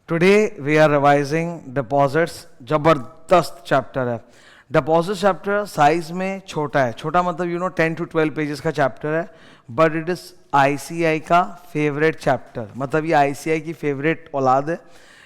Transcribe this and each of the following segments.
Today we are revising deposits. जबरदस्त chapter है. Deposit chapter size में छोटा है. छोटा मतलब 10 to 12 पेजेस का चैप्टर है, बट इट इज आईसीआई का फेवरेट चैप्टर. मतलब ये आईसीआई की फेवरेट औलाद है.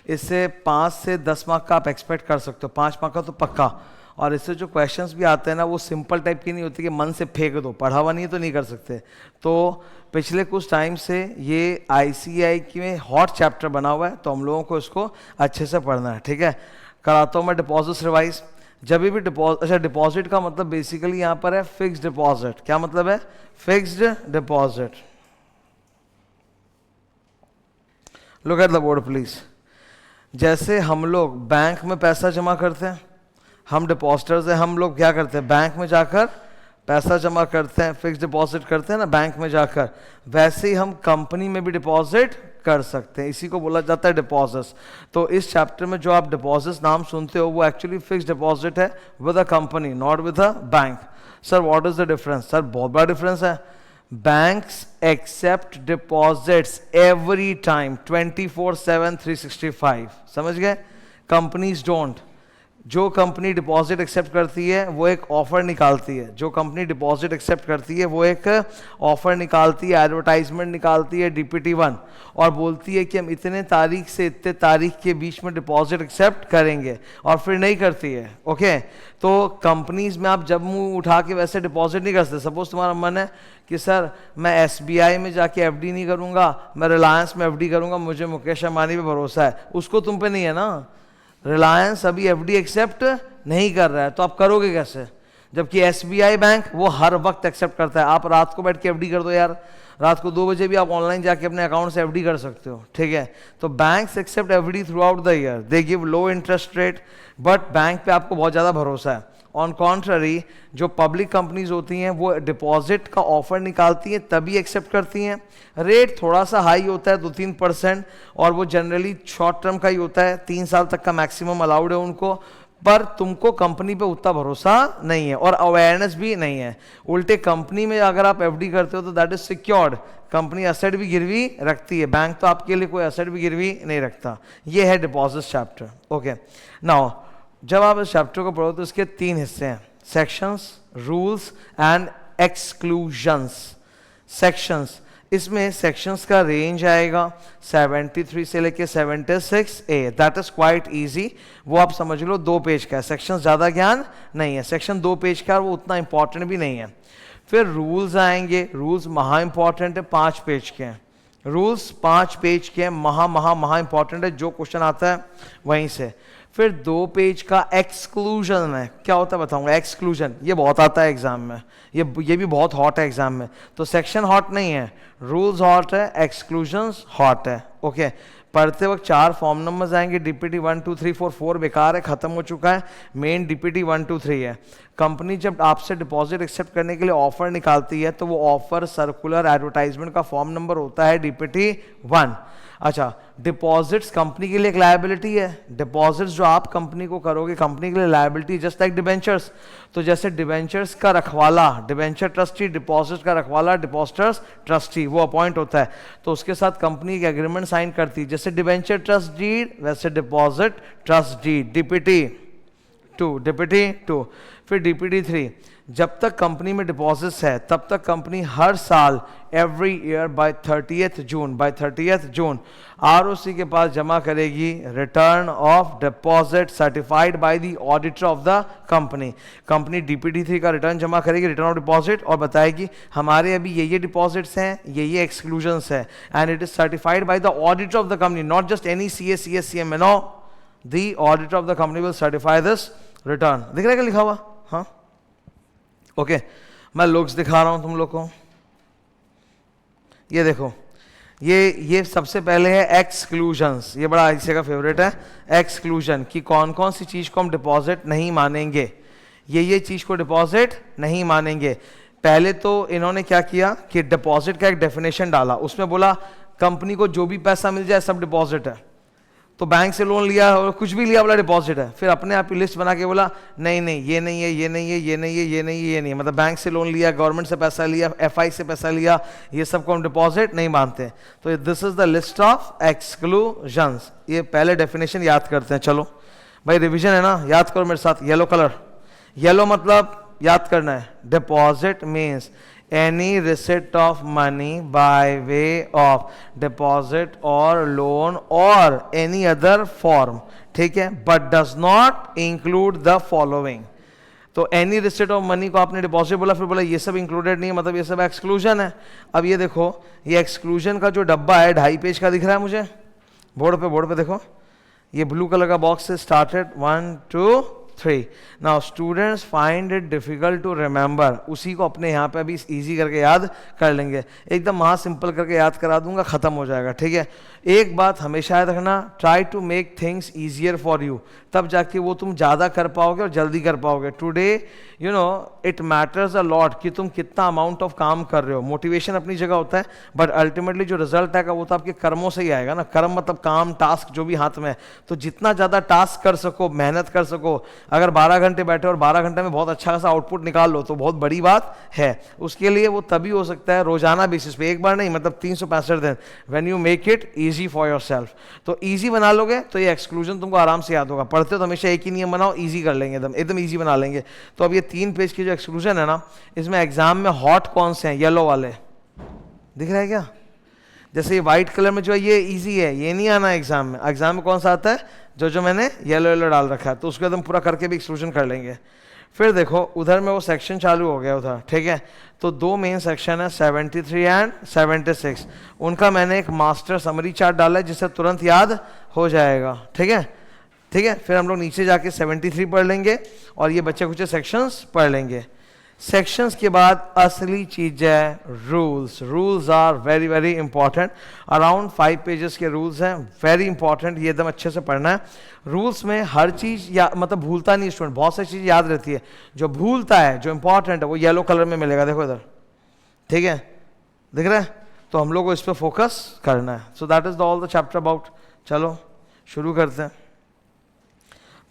इससे 5 से 10 मार्क का आप एक्सपेक्ट कर सकते हो. 5 मार्क का तो पक्का. और इससे जो क्वेश्चंस भी आते हैं ना, वो सिंपल टाइप की नहीं होती कि मन से फेंक दो, पढ़ा हुआ नहीं है तो नहीं कर सकते. तो पिछले कुछ टाइम से ये आईसीआई की में हॉट चैप्टर बना हुआ है, तो हम लोगों को इसको अच्छे से पढ़ना है. ठीक है, कराता हूँ मैं डिपॉजिट्स रिवाइज. जब भी डिपॉजिट का मतलब बेसिकली यहाँ पर है फिक्स्ड डिपॉजिट. क्या मतलब है? Fixed deposit. Look at the board please. जैसे हम लोग बैंक में पैसा जमा करते हैं, हम डिपॉजिटर्स हैं, हम लोग क्या करते हैं? बैंक में जाकर पैसा जमा करते हैं, फिक्स डिपॉजिट करते हैं ना बैंक में जाकर. वैसे ही हम कंपनी में भी डिपॉजिट कर सकते हैं. इसी को बोला जाता है डिपॉजिट्स. तो इस चैप्टर में जो आप डिपॉजिट्स नाम सुनते हो, वो एक्चुअली फिक्स डिपॉजिट है with a company, not with a bank. Sir what is the difference? Sir बहुत बड़ा डिफरेंस है. Banks accept deposits every time 24/7 365. समझ गए? Companies don't. जो कंपनी डिपॉजिट एक्सेप्ट करती है वो एक ऑफर निकालती है. जो कंपनी डिपॉजिट एक्सेप्ट करती है वो एक ऑफर निकालती है, एडवर्टाइजमेंट निकालती है DPT1, और बोलती है कि हम इतने तारीख से इतने तारीख के बीच में डिपॉजिट एक्सेप्ट करेंगे, और फिर नहीं करती है. ओके, तो कंपनीज में आप जब मुंह उठा के वैसे डिपॉजिट नहीं करते. सपोज तुम्हारा मन है कि सर मैं SBI में जाके FD नहीं करूंगा, मैं रिलायंस में FD करूंगा, मुझे मुकेश अंबानी पे भरोसा है. उसको तुम पे नहीं है ना. रिलायंस अभी FD एक्सेप्ट नहीं कर रहा है, तो आप करोगे कैसे? जबकि SBI बैंक वो हर वक्त एक्सेप्ट करता है. आप रात को बैठ के FD कर दो यार, रात को 2 बजे भी आप ऑनलाइन जाके अपने अकाउंट से FD कर सकते हो. ठीक है, तो banks accept FD throughout the year. They give low interest rate, but bank पे आपको बहुत ज़्यादा भरोसा है. ऑन कॉन्ट्ररी, जो पब्लिक कंपनीज होती हैं वो डिपॉजिट का ऑफर निकालती हैं तभी एक्सेप्ट करती हैं. रेट थोड़ा सा हाई होता है, 2-3%, और वो जनरली शॉर्ट टर्म का ही होता है. 3 साल तक का मैक्सिमम अलाउड है उनको. पर तुमको कंपनी पे उतना भरोसा नहीं है और अवेयरनेस भी नहीं है. उल्टे कंपनी में अगर आप FD करते हो तो that is secured. Company asset भी गिरवी रखती है, बैंक तो आपके लिए कोई एसेट भी गिरवी नहीं रखता. ये है डिपॉजिट चैप्टर. ओके, नाउ जब आप इस चैप्टर को पढ़ो तो इसके 3 हिस्से हैं: sections, rules and exclusions. Sections, इसमें सेक्शंस का रेंज आएगा 73 से लेके 76A. That is quite easy. वो आप समझ लो 2 पेज का है. सेक्शंस ज़्यादा ज्ञान नहीं है. सेक्शन 2 पेज का, और वो उतना इंपॉर्टेंट भी नहीं है. फिर रूल्स आएंगे. रूल्स महा इंपॉर्टेंट है, 5 पेज के हैं. रूल्स 5 पेज के हैं, महा इंपॉर्टेंट है. जो क्वेश्चन आता है वहीं से. फिर 2 पेज का एक्सक्लूजन है. क्या होता है बताऊंगा. एक्सक्लूजन ये बहुत आता है एग्जाम में, ये भी बहुत हॉट है एग्जाम में. तो सेक्शन हॉट नहीं है, रूल्स हॉट है, एक्सक्लूजन्स हॉट है. ओके, पढ़ते वक्त 4 फॉर्म नंबर्स आएंगे. DPT 1 2 3 4 4 बेकार है, खत्म हो चुका है. मेन DPT 1 2 3 है. कंपनी जब आपसे डिपॉजिट एक्सेप्ट करने के लिए ऑफर निकालती है तो वो ऑफर सर्कुलर एडवर्टाइजमेंट का फॉर्म नंबर होता है DPT 1. अच्छा, डिपॉजिट्स कंपनी के लिए एक लायबिलिटी है. डिपॉजिट्स जो आप कंपनी को करोगे, कंपनी के लिए लायबिलिटी, जस्ट लाइक डिबेंचर्स. तो जैसे डिबेंचर्स का रखवाला डिबेंचर ट्रस्टी, डिपॉजिट का रखवाला डिपॉजिटर्स ट्रस्टी, वो अपॉइंट होता है. तो उसके साथ कंपनी एक एग्रीमेंट साइन करती है. जैसे डिबेंचर ट्रस्ट डीड वैसे डिपॉजिट ट्रस्ट डीड. DPT 2. फिर DPT 3. जब तक कंपनी में डिपॉजिट्स है तब तक कंपनी हर साल every year by 30th June ROC के पास जमा करेगी return of deposit certified by the auditor of the company. Company DPT 3 का रिटर्न जमा करेगी, रिटर्न ऑफ डिपॉजिट, और बताएगी हमारे अभी ये डिपॉजिट्स हैं, ये एक्सक्लूजन्स है, and it is certified by the auditor of the company, not just any CA CS CM. No, the auditor of the company will certify this return. दिख रहा है क्या लिखा हुआ? हाँ, ओके. मैं लुक्स दिखा रहा हूं तुम लोग को. ये देखो, ये सबसे पहले है एक्सक्लूजन्स. ये बड़ा ICA का फेवरेट है. एक्सक्लूजन कि कौन कौन सी चीज को हम डिपॉजिट नहीं मानेंगे. ये चीज को डिपॉजिट नहीं मानेंगे. पहले तो इन्होंने क्या किया कि डिपॉजिट का एक डेफिनेशन डाला. उसमें बोला कंपनी को जो भी पैसा मिल जाए सब डिपॉजिट है. तो बैंक से लोन लिया और कुछ भी लिया, बोला डिपॉजिट है, फिर अपने आप ही लिस्ट बना के बोला नहीं नहीं ये नहीं है, ये नहीं है, ये नहीं है, ये नहीं है, ये नहीं है, मतलब बैंक से लोन लिया, गवर्नमेंट से पैसा लिया, एफआई से पैसा लिया, ये सबको हम डिपॉजिट नहीं मानते। तो this is the list of exclusions. ये पहले डेफिनेशन याद करते हैं। चलो भाई रिवीजन है ना, याद करो मेरे साथ। येलो कलर, येलो मतलब याद करना है, deposit means any receipt of money by way of deposit or loan or any other form, ठीक है, but does not include the following। तो एनी रिसिट ऑफ मनी को आपने डिपॉजिट बोला, फिर बोला ये सब इंक्लूडेड नहीं है, मतलब ये सब एक्सक्लूजन है। अब ये देखो, ये एक्सक्लूजन का जो डब्बा है 2.5 पेज का दिख रहा है मुझे बोर्ड पे देखो, ये ब्लू कलर का बॉक्स से started 1 2 3। Now students find it difficult to remember, उसी को अपने यहाँ पे अभी इजी करके याद कर लेंगे, एकदम महा सिंपल करके याद करा दूंगा, खत्म हो जाएगा, ठीक है। एक बात हमेशा याद रखना, try to make things easier for you, तब जाके वो तुम ज़्यादा कर पाओगे और जल्दी कर पाओगे। Today you know it matters a lot कि तुम कितना अमाउंट ऑफ काम कर रहे हो। मोटिवेशन अपनी जगह होता है, बट अल्टीमेटली जो रिजल्ट आएगा वो तो आपके कर्मों से ही आएगा ना। कर्म मतलब काम, टास्क जो भी हाथ में है। तो जितना ज़्यादा टास्क कर सको, मेहनत कर सको, अगर 12 घंटे बैठे और 12 घंटे में बहुत अच्छा खासा आउटपुट निकाल लो तो बहुत बड़ी बात है। उसके लिए वो तभी हो सकता है रोजाना बेसिस पे, एक बार नहीं, मतलब 365 दिन, when you make it easy for yourself. तो इजी बना लोगे तो ये एक्सक्लूजन तुमको आराम से याद होगा। पढ़ते हो तो हमेशा एक ही नियम बनाओ, इजी कर लेंगे, एकदम इजी बना लेंगे। तो अब ये 3 पेज की जो एक्सक्लूजन है ना, इसमें एग्जाम में हॉट कौन से हैं, येलो वाले दिख रहा है क्या? जैसे ये व्हाइट कलर में जो है ये इजी है, ये नहीं आना एग्जाम में। एग्जाम में कौन सा आता है, जो मैंने येलो डाल रखा है, तो उसको एकदम पूरा करके भी एक्सक्लूजन कर लेंगे। फिर देखो उधर में वो सेक्शन चालू हो गया उधर, ठीक है। तो 2 मेन सेक्शन है 73 एंड 76, उनका मैंने एक मास्टर समरी चार्ट डाला है जिससे तुरंत याद हो जाएगा, ठीक है, ठीक है। फिर हम लोग नीचे जाके 73 पढ़ लेंगे और ये बच्चे कुछ सेक्शंस पढ़ लेंगे। सेक्शंस के बाद असली चीज है rules. Rules are very very important, around 5 pages के रूल्स हैं, वेरी इंपॉर्टेंट, ये एकदम अच्छे से पढ़ना है। रूल्स में हर चीज या मतलब भूलता नहीं स्टूडेंट, बहुत सारी चीज याद रहती है, जो भूलता है, जो इंपॉर्टेंट है वो येलो कलर में मिलेगा, देखो इधर, ठीक है, दिख रहा है। तो हम लोग को इस पर फोकस करना है। So that is the all the chapter about. चलो शुरू करते हैं।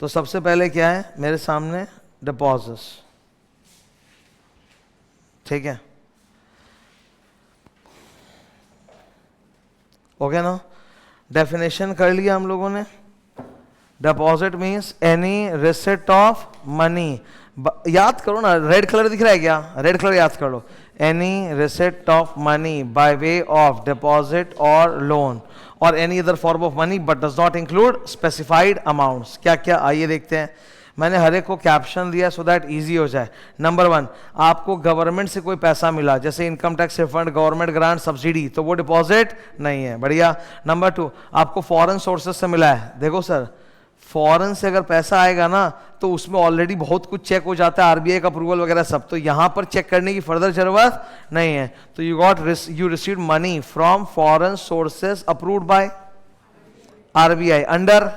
तो सबसे पहले क्या है मेरे सामने, डिपॉजिट्स, ठीक है, ओके ना। डेफिनेशन कर लिया हम लोगों ने। Deposit means any receipt of money, याद करो ना, रेड कलर दिख रहा है क्या, रेड कलर याद कर लो। Any receipt of money by way of deposit और लोन और any other form of money but does not include specified amounts. क्या क्या, आइए देखते हैं। मैंने हर एक को कैप्शन दिया सो दैट इजी हो जाए। नंबर 1, आपको गवर्नमेंट से कोई पैसा मिला, जैसे income tax refund, government grant, subsidy, तो वो डिपॉजिट नहीं है, बढ़िया। नंबर 2, आपको फॉरेन सोर्सेज से मिला है। देखो सर, फॉरेन से अगर पैसा आएगा ना तो उसमें ऑलरेडी बहुत कुछ चेक हो जाता है, आरबीआई का अप्रूवल वगैरह सब, तो यहां पर चेक करने की फर्दर जरूरत नहीं है। तो you received money from foreign sources approved by RBI under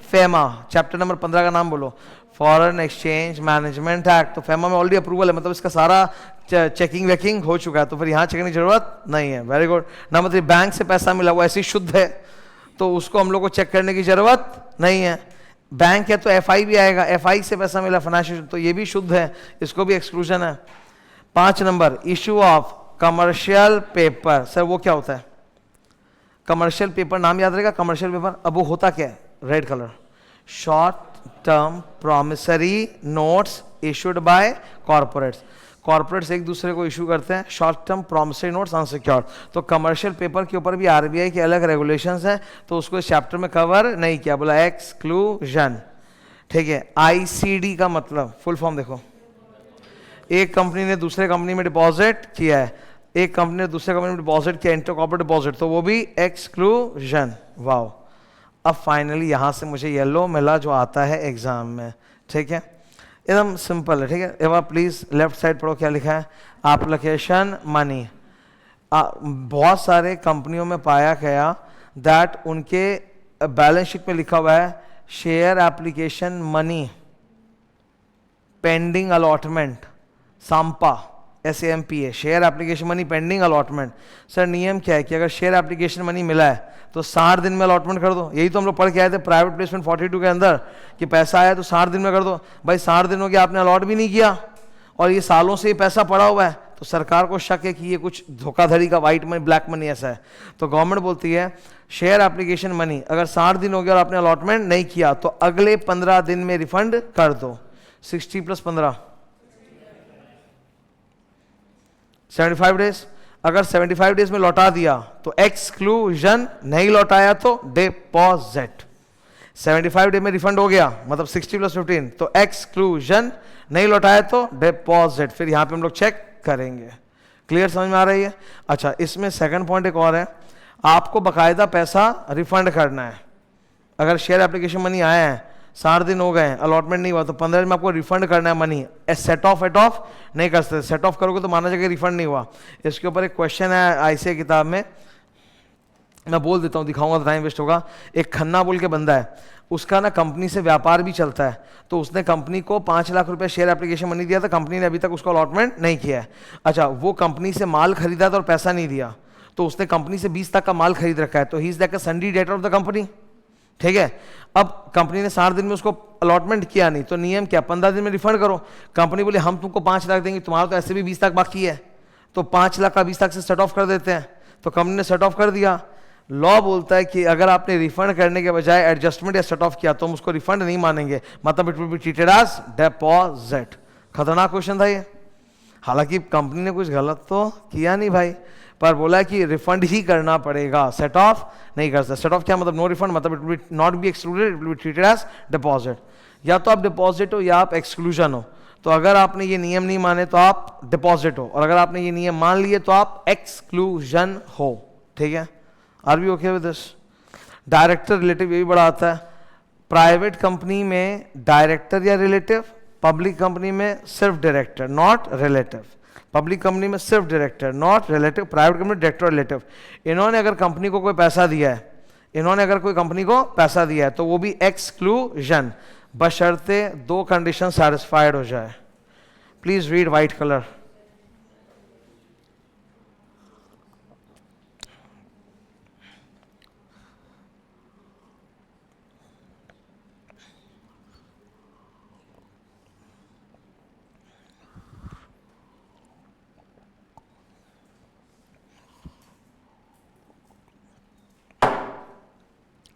FEMA. Chapter number 15 का नाम बोलो, फॉरेन एक्सचेंज मैनेजमेंट एक्ट। तो फेमा में ऑलरेडी अप्रूवल है, मतलब इसका सारा चेकिंग वेकिंग हो चुका है, तो फिर यहाँ चेक करने की जरूरत नहीं है। Very good. नंबर 3, बैंक से पैसा मिला, वो ऐसे ही शुद्ध है, तो उसको हम लोग को चेक करने की जरूरत नहीं है। बैंक है तो एफआई भी आएगा, एफआई से पैसा मिला फाइनेंशियल, तो ये भी शुद्ध है, इसको भी एक्सक्लूजन है। 5 number, issue of commercial paper. Sir वो क्या होता है, कमर्शियल पेपर नाम याद रहेगा, कमर्शियल पेपर। अब वो होता क्या है, red colour, short term promissory notes issued by corporates. Corporates एक दूसरे को इशू करते हैं short term promissory notes unsecured. तो कमर्शियल पेपर के ऊपर भी आरबीआई के अलग रेगुलेशंस हैं, तो उसको इस चैप्टर में कवर नहीं किया, बोला एक्सक्लूजन, ठीक है। आईसीडी का मतलब फुल फॉर्म देखो, एक कंपनी ने दूसरे कंपनी में डिपॉजिट किया है, एक कंपनी ने दूसरे कंपनी में डिपॉजिट किया, इंटर कॉर्पोरेट डिपॉजिट, तो वो भी एक्सक्लूजन। वाओ, अब फाइनली यहां से मुझे येलो मिला जो आता है एग्जाम में, ठीक है, एकदम सिंपल है, ठीक है। अब आप प्लीज लेफ्ट साइड पढ़ो क्या लिखा है, एप्लीकेशन मनी। बहुत सारे कंपनियों में पाया गया दैट उनके बैलेंस शीट में लिखा हुआ है share application money pending allotment, Sampa, SAMPA, share application money pending allotment. Sir नियम क्या है कि अगर शेयर एप्लीकेशन मनी मिला है तो 60 दिन में अलॉटमेंट कर दो। यही तो हम लोग पढ़ के आए थे प्राइवेट प्लेसमेंट 42 के अंदर कि पैसा आया तो 60 दिन में कर दो। भाई 60 दिन हो गया, आपने अलॉट भी नहीं किया और ये सालों से ये पैसा पड़ा हुआ है, तो सरकार को शक है कि ये कुछ धोखाधड़ी का वाइट मनी ब्लैक मनी ऐसा है। तो गवर्नमेंट बोलती है शेयर एप्लीकेशन मनी अगर 60 दिन हो गया और आपने अलॉटमेंट नहीं किया तो अगले 15 दिन में रिफंड कर दो। 60 + 15 75 डेज। अगर 75 डेज में लौटा दिया तो एक्सक्लूजन, नहीं लौटाया तो डिपॉजिट। 75 डे में रिफंड हो गया मतलब 60 + 15 तो एक्सक्लूजन, नहीं लौटाया तो डिपॉजिट। फिर यहां पे हम लोग चेक करेंगे। क्लियर, समझ में आ रही है? अच्छा, इसमें सेकंड पॉइंट एक और है, आपको बकायदा पैसा रिफंड करना है। अगर शेयर एप्लीकेशन मनी आया है, 60 दिन हो गए, अलॉटमेंट नहीं हुआ, तो 15 दिन में आपको रिफंड करना है money. Set off at off नहीं कर सकते, सेट ऑफ करोगे तो माना जाएगा रिफंड नहीं हुआ। इसके ऊपर एक क्वेश्चन है ICA किताब में, मैं बोल देता हूँ, दिखाऊंगा तो टाइम वेस्ट होगा। एक खन्ना बोल के बंदा है, उसका ना कंपनी से व्यापार भी चलता है, तो उसने कंपनी को 5 लाख रुपए शेयर एप्लीकेशन मनी दिया था, कंपनी ने अभी तक उसको अलॉटमेंट नहीं किया है। अच्छा, वो कंपनी से माल खरीदा था और पैसा नहीं दिया, तो उसने कंपनी से 20 तक का माल खरीद रखा है, तो he is like a सन्डी debtor of the company. ठीक है, अब कंपनी ने 60 दिन में उसको अलॉटमेंट किया नहीं, तो नियम क्या, 15 दिन में रिफंड करो। कंपनी बोले हम तुमको 5 लाख देंगे, तुम्हारा तो ऐसे भी 20 लाख बाकी है, तो 5 लाख का 20 लाख से सेट ऑफ कर देते हैं। तो कंपनी ने सेट ऑफ कर दिया। लॉ बोलता है कि अगर आपने रिफंड करने के बजाय एडजस्टमेंट या सेट ऑफ किया तो हम उसको रिफंड नहीं मानेंगे, मतलब it will be treated as deposit. खतरनाक क्वेश्चन था ये, हालांकि कंपनी ने कुछ गलत तो किया नहीं भाई, पर बोला कि रिफंड ही करना पड़ेगा, सेट ऑफ नहीं कर सकते। सेट ऑफ क्या मतलब, नो रिफंड, मतलब it will not be excluded, it will be treated as deposit. या तो आप डिपॉजिट हो या आप एक्सक्लूजन हो। तो अगर आपने ये नियम नहीं माने तो आप डिपॉजिट हो, और अगर आपने ये नियम मान लिए तो आप एक्सक्लूजन हो। ठीक है, are we okay with this? Director relative ये भी बड़ा आता है। प्राइवेट कंपनी में डायरेक्टर या रिलेटिव, पब्लिक कंपनी में सिर्फ director not relative. Public company में सिर्फ director not relative, private company director relative. इन्होंने अगर कंपनी को कोई पैसा दिया है, इन्होंने अगर कोई कंपनी को पैसा दिया है तो वो भी एक्सक्लूजन, बशर्ते 2 कंडीशन सैटिस्फाइड हो जाए। Please read white colour.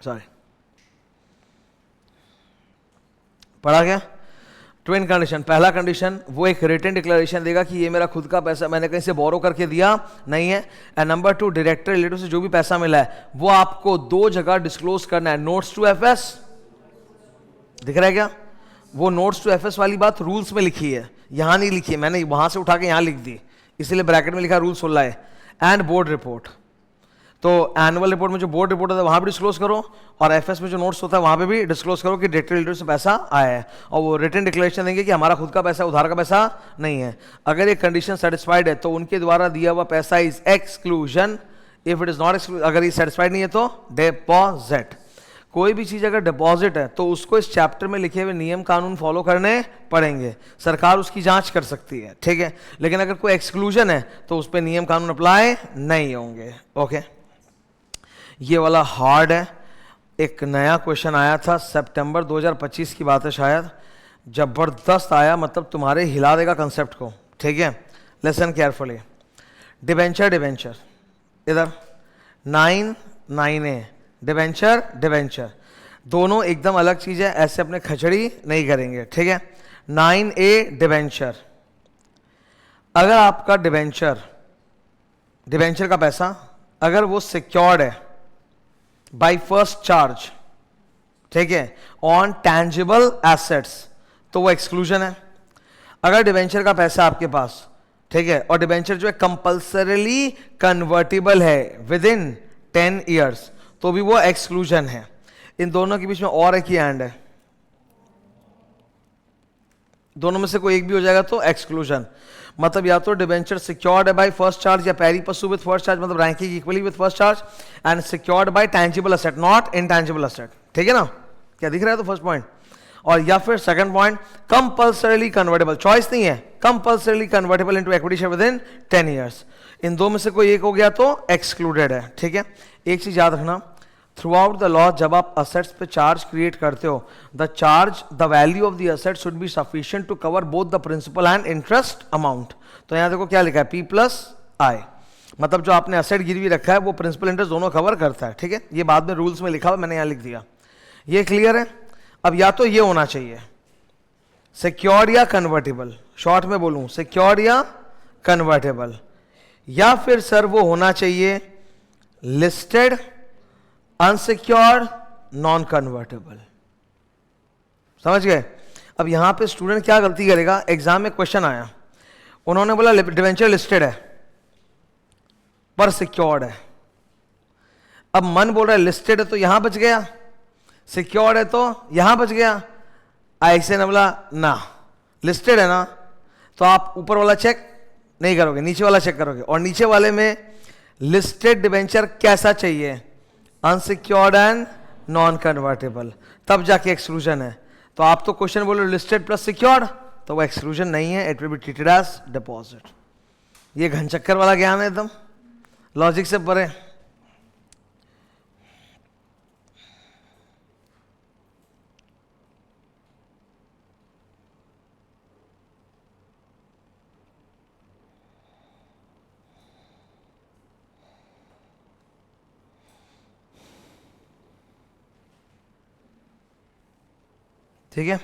Sorry, पढ़ा गया? Twin condition. पहला कंडीशन, वो एक रिटन डिक्लेरेशन देगा कि ये मेरा खुद का पैसा, मैंने कहीं से बोरो करके दिया नहीं है। एंड नंबर 2, डायरेक्टर रिलेटिव से जो भी पैसा मिला है वो आपको 2 जगह डिस्क्लोज करना है। नोट्स टू एफएस, दिख रहा है क्या? वो नोट्स टू एफएस वाली बात रूल्स में लिखी है, यहां नहीं लिखी है, मैंने वहां से उठा के यहां लिख दी, इसीलिए ब्रैकेट में लिखा रूल 16 है। एंड बोर्ड रिपोर्ट, तो एनुअल रिपोर्ट में जो बोर्ड रिपोर्ट होता है वहां भी डिस्क्लोज करो, और एफएस में जो नोट्स होता है वहां पे भी डिस्क्लोज करो कि डायरेक्टर रिलेटिव से पैसा आया है, और वो रिटन डिक्लेरेशन देंगे कि हमारा खुद का पैसा, उधार का पैसा नहीं है। अगर ये कंडीशन सेटिस्फाइड है तो उनके द्वारा दिया हुआ पैसा is exclusion. If it is not exclusion, अगर ये सेटिस्फाइड नहीं है तो डिपॉजिट। कोई भी चीज अगर डिपॉजिट है तो उसको इस चैप्टर में लिखे हुए नियम कानून फॉलो करने पड़ेंगे, सरकार उसकी जांच कर सकती है। ठीक है, लेकिन अगर कोई एक्सक्लूजन है तो उस पर नियम कानून अप्लाई नहीं होंगे। ओके, ये वाला हार्ड है। एक नया क्वेश्चन आया था, सितंबर 2025 की बात है शायद, जबरदस्त आया, मतलब तुम्हारे हिला देगा कंसेप्ट को। ठीक है, लिसन केयरफुली। डिबेंचर, डिबेंचर इधर 9(9)(a), डिबेंचर डिबेंचर दोनों एकदम अलग चीज है, ऐसे अपने खचड़ी नहीं करेंगे। ठीक है, 9(a) डिबेंचर, अगर आपका डिबेंचर, डिबेंचर का पैसा अगर वो सिक्योर्ड है बाय फर्स्ट चार्ज, ठीक है, ऑन टैंजिबल एसेट्स, तो वो एक्सक्लूजन है। अगर डिबेंचर का पैसा आपके पास, ठीक है, और डिबेंचर जो है कंपल्सरीली कन्वर्टिबल है विद इन 10 ईयर्स, तो भी वो एक्सक्लूजन है। इन दोनों के बीच में और एक ही एंड है, दोनों में से कोई एक भी हो जाएगा तो एक्सक्लूजन। मतलब या तो डिबेंचर सिक्योर्ड है बाय फर्स्ट चार्ज या पैरी पसू विद फर्स्ट चार्ज, मतलब ranking equally with first charge, and secured by tangible asset not intangible asset. ठीक है ना, क्या दिख रहा है? तो फर्स्ट पॉइंट। और या फिर second point compulsorily convertible, choice नहीं है, compulsorily convertible into equity share within 10 years. इन दो में से कोई एक हो गया तो एक्सक्लूडेड है, ठीक है। एक चीज याद रखना, थ्रू आउट द लॉ जब आप असेट्स पे चार्ज क्रिएट करते हो, the value of the asset should be sufficient to cover both the principal and interest amount. तो यहां देखो क्या लिखा है, P प्लस आई, मतलब जो आपने असेट गिरवी रखा है वो प्रिंसिपल इंटरेस्ट दोनों कवर करता है, ठीक है। ये बाद में रूल्स में लिखा हुआ, मैंने यहां लिख दिया। ये क्लियर है। अब या तो ये होना चाहिए सिक्योर्ड या कन्वर्टेबल, शॉर्ट में बोलूं सिक्योर्ड या कन्वर्टेबल, या फिर सर वो होना चाहिए लिस्टेड, अनसिक्योर्ड, नॉन कन्वर्टेबल। समझ गए। अब यहां पे स्टूडेंट क्या गलती करेगा, एग्जाम में क्वेश्चन आया, उन्होंने बोला डिवेंचर लिस्टेड है पर सिक्योर्ड है। अब मन बोल रहा है लिस्टेड है तो यहां बच गया, सिक्योर्ड है तो यहां बच गया। ऐसे ने बोला ना, लिस्टेड है ना तो आप ऊपर वाला चेक नहीं करोगे, नीचे वाला चेक करोगे, और नीचे वाले में लिस्टेड डिवेंचर कैसा चाहिए, अनसिक्योर्ड एंड नॉन कन्वर्टेबल, तब जाके एक्सक्लूजन है। तो आप तो क्वेश्चन बोलो लिस्टेड प्लस सिक्योर्ड, तो वो एक्सक्लूजन नहीं है, it will be treated as deposit. ये घन चक्कर वाला ज्ञान है, एकदम लॉजिक से परे। ठीक है।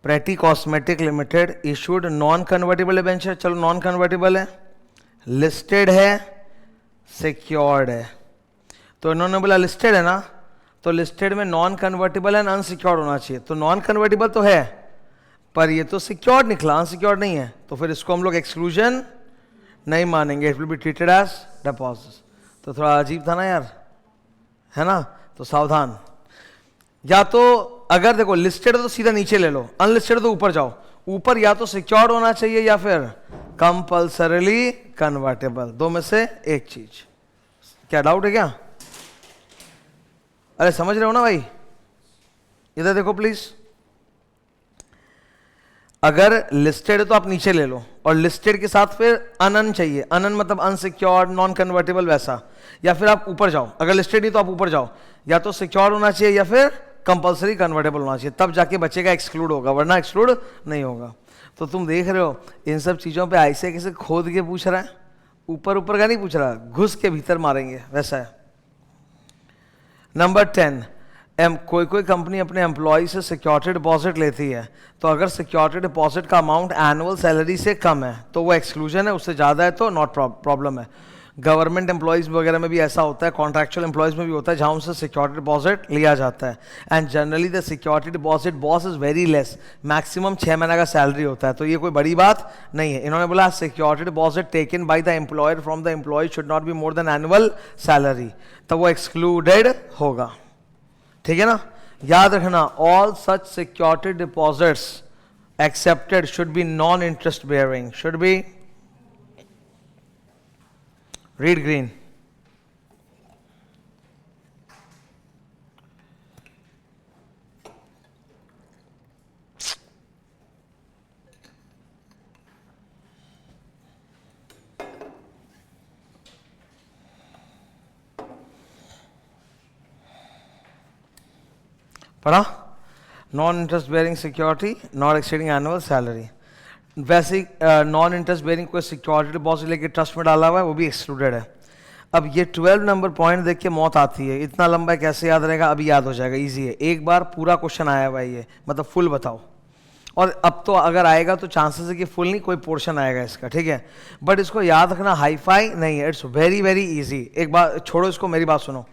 Pretty cosmetic limited issued non convertible debenture, चलो नॉन कन्वर्टेबल है, लिस्टेड है, सिक्योर्ड है। तो इन्होंने बोला लिस्टेड है ना, तो लिस्टेड में नॉन कन्वर्टेबल एंड अनसिक्योर्ड होना चाहिए। तो नॉन कन्वर्टेबल तो है पर ये तो सिक्योर्ड निकला, अनसिक्योर्ड नहीं है, तो फिर इसको हम लोग एक्सक्लूजन नहीं मानेंगे, it will be treated as deposit. तो थोड़ा अजीब था ना यार, है ना, तो सावधान। या तो अगर देखो लिस्टेड तो सीधा नीचे ले लो, अनलिस्टेड तो ऊपर जाओ, ऊपर या तो सिक्योर्ड होना चाहिए या फिर कंपल्सरीली कन्वर्टेबल, दो में से एक चीज। क्या डाउट है क्या? अरे समझ रहे हो ना भाई, इधर देखो प्लीज। अगर लिस्टेड है तो आप नीचे ले लो, और लिस्टेड के साथ फिर अनन चाहिए, अनन मतलब अनसिक्योर्ड, नॉन कन्वर्टेबल वैसा, या फिर आप ऊपर जाओ, अगर लिस्टेड नहीं तो आप ऊपर जाओ, या तो सिक्योर्ड होना चाहिए या फिर कंपल्सरी कन्वर्टेबल होना चाहिए, तब जाके बच्चे का एक्सक्लूड होगा, वरना एक्सक्लूड नहीं होगा। तो तुम देख रहे हो इन सब चीजों पे ऐसे कैसे खोद के पूछ रहा है, ऊपर ऊपर का नहीं पूछ रहा, घुस के भीतर मारेंगे वैसा है। नंबर 10, कोई कोई कंपनी अपने एम्प्लॉय से सिक्योरिटी डिपॉजिट लेती है, तो अगर सिक्योरिटी डिपॉजिट का अमाउंट एनुअल सैलरी से कम है तो वो एक्सक्लूजन है, उससे ज़्यादा है तो नॉट प्रॉब्लम है। गवर्नमेंट एम्प्लॉयज़ वगैरह में भी ऐसा होता है, कॉन्ट्रैक्चुअल एम्प्लॉयज़ में भी होता है, जहाँ उनसे सिक्योरिटी डिपॉजिट लिया जाता है। And generally the security deposit boss is very less, maximum 6 महीने का सैलरी होता है, तो ये कोई बड़ी बात नहीं है। इन्होंने बोला security deposit taken by the employer from the employee should not be more than annual salary, तो वो एक्सक्लूडेड होगा। ठीक है ना, याद रखना, all such security deposits accepted should be non interest bearing, should be read green. पढ़ा, non interest bearing security not exceeding annual salary. वैसे नॉन इंटरेस्ट बेयरिंग कोई सिक्योरिटी डिपॉजिट लेके ट्रस्ट में डाला हुआ है वो भी एक्सक्लूडेड है। अब ये 12 नंबर पॉइंट देख के मौत आती है, इतना लंबा कैसे याद रहेगा, अभी याद हो जाएगा, इजी है। एक बार पूरा क्वेश्चन आया हुआ है ये, मतलब फुल बताओ, और अब तो अगर आएगा तो चांसेस है कि फुल नहीं कोई पोर्शन आएगा इसका, ठीक है। बट इसको याद रखना हाई फाई नहीं है, इट्स वेरी वेरी ईजी। एक बार छोड़ो इसको, मेरी बात सुनो,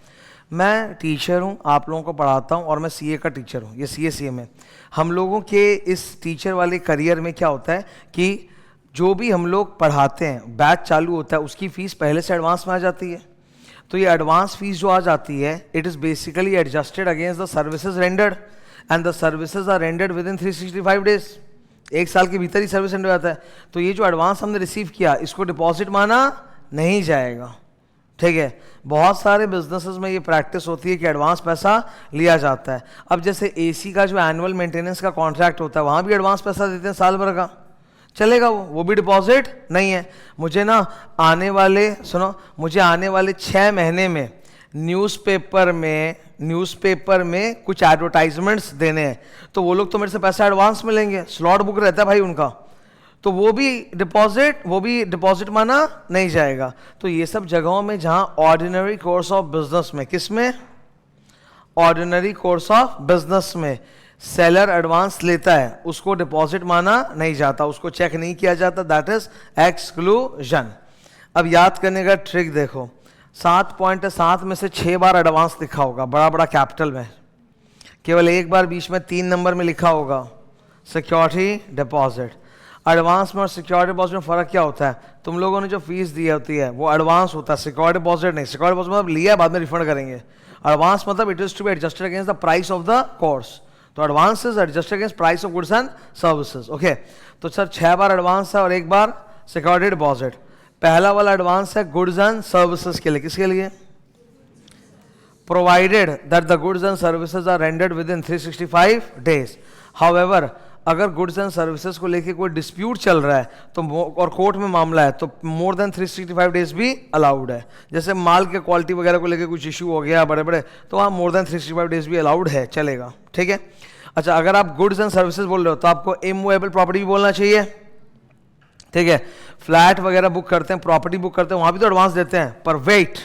मैं टीचर हूँ, आप लोगों को पढ़ाता हूँ, और मैं सीए का टीचर हूँ, ये CA में। हम लोगों के इस टीचर वाले करियर में क्या होता है कि जो भी हम लोग पढ़ाते हैं, बैच चालू होता है, उसकी फ़ीस पहले से एडवांस में आ जाती है। तो ये एडवांस फीस जो आ जाती है, it is basically adjusted against the services rendered, and the services are rendered within 365 days, एक साल के भीतर ही सर्विस रेंडर हो जाता है। तो ये जो एडवांस हमने रिसीव किया, इसको डिपॉजिट माना नहीं जाएगा, ठीक है, बहुत सारे बिजनेसेस में ये प्रैक्टिस होती है कि एडवांस पैसा लिया जाता है। अब जैसे एसी का जो एनुअल मेंटेनेंस का कॉन्ट्रैक्ट होता है वहाँ भी एडवांस पैसा देते हैं साल भर का, चलेगा वो भी डिपॉजिट नहीं है। मुझे ना आने वाले, सुनो, मुझे आने वाले 6 महीने में न्यूज़पेपर में कुछ एडवर्टाइजमेंट्स देने हैं, तो वो लोग तो मेरे से पैसा एडवांस में लेंगे, स्लॉट बुक रहता है भाई उनका, तो वो भी डिपॉजिट माना नहीं जाएगा। तो ये सब जगहों में जहां ऑर्डिनरी कोर्स ऑफ बिजनेस में, किसमें, ऑर्डिनरी कोर्स ऑफ बिजनेस में सेलर एडवांस लेता है, उसको डिपॉजिट माना नहीं जाता, उसको चेक नहीं किया जाता, दैट इज एक्सक्लूजन। अब याद करने का ट्रिक देखो, 7 पॉइंट है, 7 में से 6 बार एडवांस लिखा होगा बड़ा बड़ा कैपिटल में, केवल एक बार बीच में 3 नंबर में लिखा होगा सिक्योरिटी डिपॉजिट। एडवांस में और सिक्योरिटी डिपॉजिट में फर्क क्या होता है, तुम लोगों ने जो फीस दी होती है वो एडवांस होता है, सिक्योरिटी डिपॉजिट नहीं। सिक्योरिटी डिपॉजिट मतलब लिया बाद में रिफंड करेंगे, एडवांस मतलब it is to be adjusted against the price of the course, तो advance is adjusted against price of goods and services. Okay, तो सर 6 बार एडवांस है और 1 बार सिक्योरिटी डिपॉजिट। पहला वाला एडवांस है गुड्स एंड सर्विसेज के लिए, किसके लिए, provided that the goods and services are rendered within 365 days. However अगर गुड्स एंड सर्विसेज को लेके कोई डिस्प्यूट चल रहा है तो और कोर्ट में मामला है तो मोर देन 365 डेज भी अलाउड है। जैसे माल के क्वालिटी वगैरह को लेके कुछ इशू हो गया बड़े बड़े, तो वहाँ मोर देन 365 डेज भी अलाउड है, चलेगा, ठीक है। अच्छा, अगर आप गुड्स एंड सर्विसेज बोल रहे हो तो आपको इमूवेबल प्रॉपर्टी भी बोलना चाहिए, ठीक है। फ्लैट वगैरह बुक करते हैं, प्रॉपर्टी बुक करते हैं, वहाँ भी तो एडवांस देते हैं, पर वेट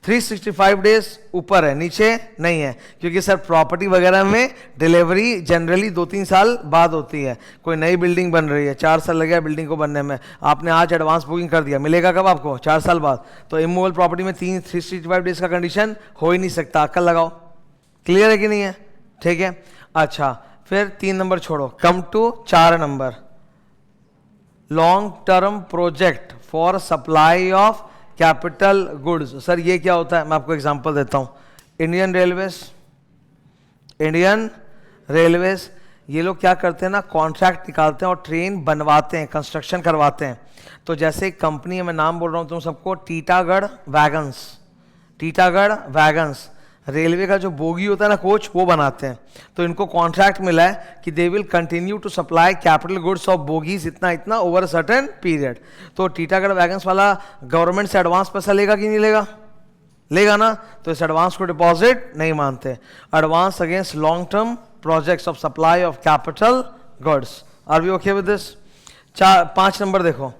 365 डेज ऊपर है, नीचे नहीं है, क्योंकि सर प्रॉपर्टी वगैरह में डिलीवरी जनरली 2-3 साल बाद होती है। कोई नई बिल्डिंग बन रही है, 4 साल लगेगा बिल्डिंग को बनने में, आपने आज एडवांस बुकिंग कर दिया, मिलेगा कब आपको, 4 साल बाद। तो इमूवेबल प्रॉपर्टी में 365 डेज का कंडीशन हो ही नहीं सकता, अक्ल लगाओ, क्लियर है कि नहीं है, ठीक है। अच्छा, फिर 3 नंबर छोड़ो, come to 4 number, long term project for supply of capital goods. Sir ये क्या होता है, मैं आपको एग्जांपल देता हूं। इंडियन रेलवेज ये लोग क्या करते हैं ना, कॉन्ट्रैक्ट निकालते हैं और ट्रेन बनवाते हैं, कंस्ट्रक्शन करवाते हैं। तो जैसे एक कंपनी है, मैं नाम बोल रहा हूं तुम सबको, टीटागढ़ वैगन्स, रेलवे का जो बोगी होता है ना, कोच, वो बनाते हैं। तो इनको कॉन्ट्रैक्ट मिला है कि they will continue to supply capital goods of bogies इतना ओवर अ सर्टेन पीरियड। तो टीटागढ़ वैगन्स वाला गवर्नमेंट से एडवांस पैसा लेगा कि नहीं लेगा ना, तो इस एडवांस को डिपॉजिट नहीं मानते। Advance against long term projects of supply of capital goods, are we okay with this. 5 number देखो,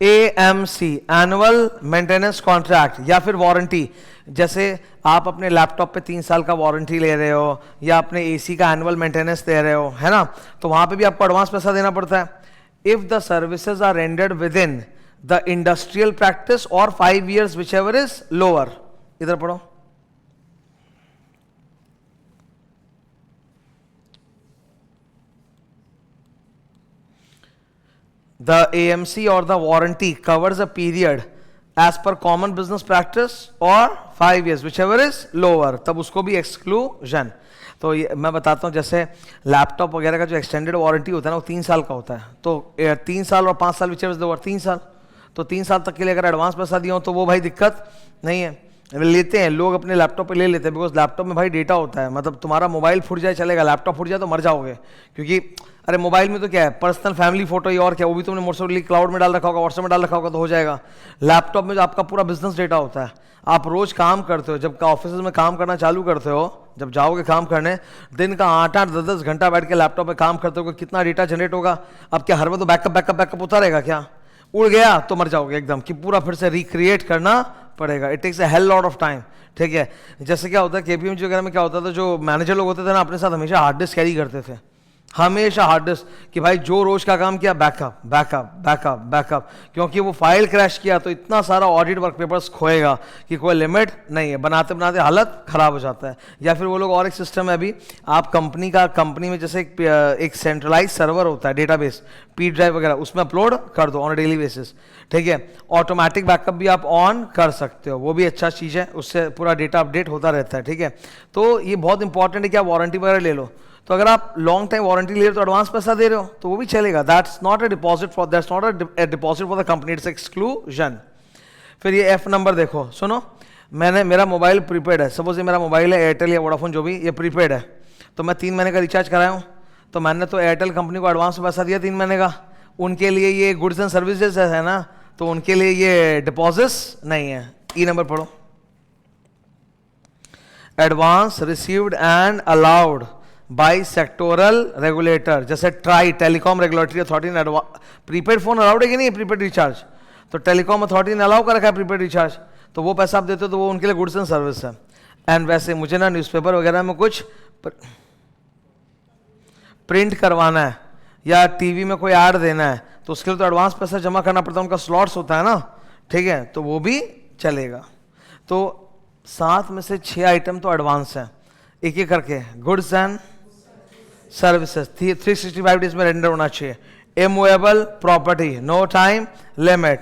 AMC एनुअल मेंटेनेंस कॉन्ट्रैक्ट या फिर वारंटी। जैसे आप अपने लैपटॉप पे 3 साल का वारंटी ले रहे हो या अपने AC का एनुअल मेंटेनेंस दे रहे हो, है ना, तो वहां पे भी आपको एडवांस पैसा देना पड़ता है। If the services are rendered within the industrial practice और 5 years whichever is lower, इधर पढ़ो, the AMC or the warranty covers a period as per common business practice or 5 years whichever is lower, तब उसको भी exclusion। तो ये मैं बताता हूँ, जैसे लैपटॉप वगैरह का जो एक्सटेंडेड वारंटी होता है ना, वो 3 साल का होता है। तो 3 साल और 5 साल whichever is lower, 3 साल, तो 3 साल तक के लिए अगर एडवांस पैसा दिया हो तो वो भाई दिक्कत नहीं है, लेते हैं लोग, अपने लैपटॉप पे ले लेते हैं, बिकॉज लैपटॉप में भाई डेटा होता है। मतलब तुम्हारा मोबाइल फूट जाए चलेगा, लैपटॉप फूट जाए तो मर जाओगे, क्योंकि अरे मोबाइल में तो क्या है, पर्सनल फैमिली फोटो ही, और क्या, वो भी तुमने मोस्टली क्लाउड में डाल रखा होगा, व्हाट्सएप में डाल रखा होगा, तो हो जाएगा। लैपटॉप में जो आपका पूरा बिजनेस डेटा होता है, आप रोज काम करते हो, जब ऑफिस में काम करना चालू करते हो, जब जाओगे काम करने, दिन का 8-8, 10-10 घंटा बैठ के लैपटॉप में काम करते हो, कितना डेटा जनरेट होगा। अब क्या हर वक्त तो बैकअप होता रहेगा क्या, उड़ गया तो मर जाओगे एकदम, कि पूरा फिर से रिक्रिएट करना पड़ेगा, it takes a hell lot of time, ठीक है। जैसे क्या होता है KPMG वगैरह में क्या होता था, जो मैनेजर लोग होते थे ना, अपने साथ हमेशा हार्ड डिस्क कैरी करते थे, हमेशा हार्ड डिस्क, कि भाई जो रोज का काम किया बैकअप, क्योंकि वो फाइल क्रैश किया तो इतना सारा ऑडिट वर्क पेपर्स खोएगा कि कोई लिमिट नहीं है, बनाते बनाते हालत खराब हो जाता है। या फिर वो लोग, और एक सिस्टम है अभी, आप कंपनी में जैसे एक सेंट्रलाइज सर्वर होता है, डेटाबेस, P ड्राइव वगैरह, उसमें अपलोड कर दो ऑन डेली बेसिस, ठीक है। ऑटोमेटिक बैकअप भी आप ऑन कर सकते हो, वो भी अच्छा चीज़ है, उससे पूरा डेटा अपडेट होता रहता है, ठीक है। तो ये बहुत इंपॉर्टेंट है कि आप वारंटी वगैरह ले लो। तो अगर आप लॉन्ग टाइम वारंटी ले रहे हो तो एडवांस पैसा दे रहे हो तो वो भी चलेगा, that's not a deposit for the company, it's exclusion. फिर ये एफ नंबर देखो, सुनो, मेरा मोबाइल प्रीपेड है, सपोज ये मेरा मोबाइल है एयरटेल या वोडाफोन जो भी, ये प्रीपेड है, तो मैं 3 महीने का रिचार्ज कराया हूँ, तो मैंने तो एयरटेल कंपनी को एडवांस पैसा दिया 3 महीने का, उनके लिए ये गुड्स एंड सर्विसेज है ना, तो उनके लिए ये डिपॉजिट्स नहीं है। ई नंबर पढ़ो, advance received and allowed by sectoral regulator, जैसे ट्राई टेलीकॉम रेगुलेटरी अथॉरिटी ने प्रीपेड फोन अलाउड है कि नहीं प्रीपेड रिचार्ज, तो टेलीकॉम अथॉरिटी ने अलाउ कर रखा है प्रीपेड रिचार्ज, तो वो पैसा आप देते हो तो वो उनके लिए गुड्स एंड सर्विस है। एंड वैसे मुझे ना न्यूज़पेपर वगैरह में कुछ प्रिंट करवाना है या टीवी में कोई ऐड देना है, तो उसके लिए तो एडवांस पैसा जमा करना पड़ता है, उनका स्लॉट्स होता है ना, ठीक है, तो वो भी चलेगा। तो 7 में से 6 आइटम तो एडवांस है, एक एक करके गुड्स एंड सर्विसेज 365 डेज में रेंडर होना चाहिए। Immovable property, no time limit,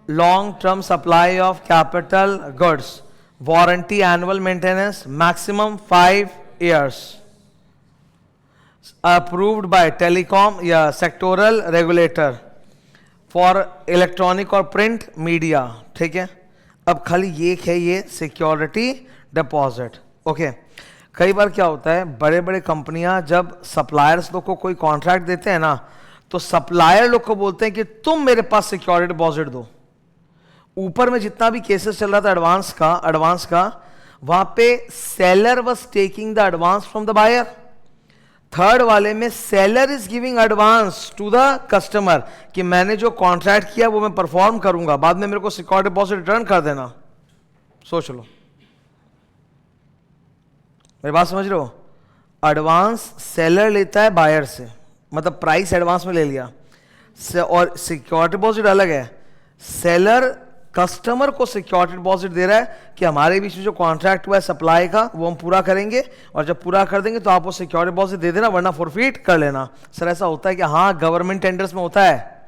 long term supply of capital goods, warranty annual maintenance maximum 5 years, approved by telecom या sectoral regulator for electronic और print media, ठीक है। अब खाली ये है ये सिक्योरिटी डिपॉजिट, ओके। कई बार क्या होता है, बड़े बड़े कंपनियां जब सप्लायर्स लोग को कोई कॉन्ट्रैक्ट देते हैं ना, तो सप्लायर लोग को बोलते हैं कि तुम मेरे पास सिक्योरिटी डिपॉजिट दो। ऊपर में जितना भी केसेस चल रहा था एडवांस का वहां पे seller was taking the advance from the buyer, third वाले में seller is giving advance to the customer कि मैंने जो कॉन्ट्रैक्ट किया वो मैं परफॉर्म करूंगा, बाद में मेरे को सिक्योरिटी डिपॉजिट रिटर्न कर देना। सोच लो, मेरी बात समझ रहे हो, एडवांस सेलर लेता है बायर से, मतलब प्राइस एडवांस में ले लिया, और सिक्योरिटी डिपॉजिट अलग है, सेलर कस्टमर को सिक्योरिटी डिपॉजिट दे रहा है कि हमारे बीच में जो कॉन्ट्रैक्ट हुआ है सप्लाई का वो हम पूरा करेंगे, और जब पूरा कर देंगे तो आप वो सिक्योरिटी डिपॉजिट दे देना वरना फॉरफिट कर लेना। सर ऐसा होता है कि हाँ, गवर्नमेंट टेंडर्स में होता है,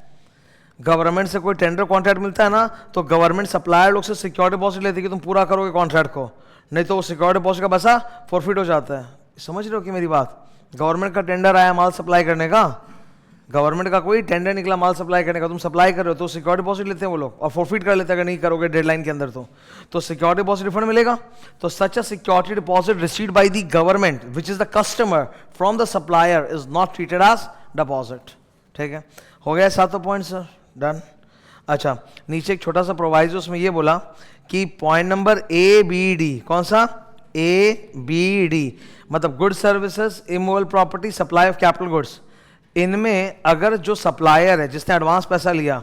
गवर्नमेंट से कोई टेंडर कॉन्ट्रैक्ट मिलता है ना, तो गवर्नमेंट सप्लायर लोग से सिक्योरिटी डिपॉजिट लेती है कि तुम पूरा करोगे कॉन्ट्रैक्ट को, नहीं तो वो सिक्योरिटी डिपॉजिट का पैसा फॉरफिट हो जाता है। समझ रहे हो कि मेरी बात, गवर्नमेंट का टेंडर आया माल सप्लाई करने का, गवर्नमेंट का कोई टेंडर निकला माल सप्लाई करने का, तुम सप्लाई कर रहे हो तो सिक्योरिटी डिपॉजिट लेते हैं वो लोग और फॉरफिट कर लेते हैं अगर नहीं करोगे डेडलाइन के अंदर, तो सिक्योरिटी डिपॉजिट रिफंड मिलेगा। तो such a security deposit received by the government which is the customer from the supplier is not treated as deposit, ठीक है। हो गया 7 पॉइंट सर, डन। अच्छा, नीचे एक छोटा सा प्रोवाइजो, उसमें ये बोला कि पॉइंट नंबर ABD, कौन सा ABD, मतलब good services, immovable property, supply of capital goods, इनमें अगर जो सप्लायर है जिसने एडवांस पैसा लिया,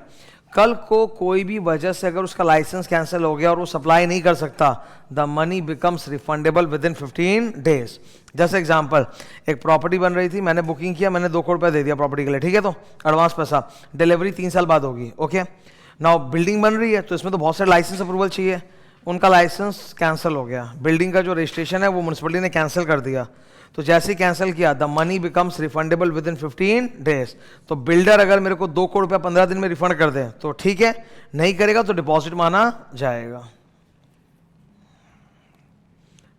कल को कोई भी वजह से अगर उसका लाइसेंस कैंसिल हो गया और वो सप्लाई नहीं कर सकता, the money becomes refundable with in 15 days। जैसे एग्जांपल, एक प्रॉपर्टी बन रही थी, मैंने बुकिंग किया, मैंने 2 करोड़ रुपया दे दिया प्रॉपर्टी के लिए, ठीक है, तो एडवांस पैसा, डिलीवरी 3 साल बाद होगी, ओके। नाउ बिल्डिंग बन रही है तो इसमें तो बहुत सारे लाइसेंस अप्रूवल चाहिए, उनका लाइसेंस कैंसिल हो गया, बिल्डिंग का जो रजिस्ट्रेशन है वो म्यूनसिपलिटी ने कैंसिल कर दिया, तो जैसे ही कैंसिल किया the money becomes refundable with in 15 days। तो बिल्डर अगर मेरे को 2 करोड़ रुपया 15 दिन में रिफंड कर दे तो ठीक है, नहीं करेगा तो डिपॉजिट माना जाएगा,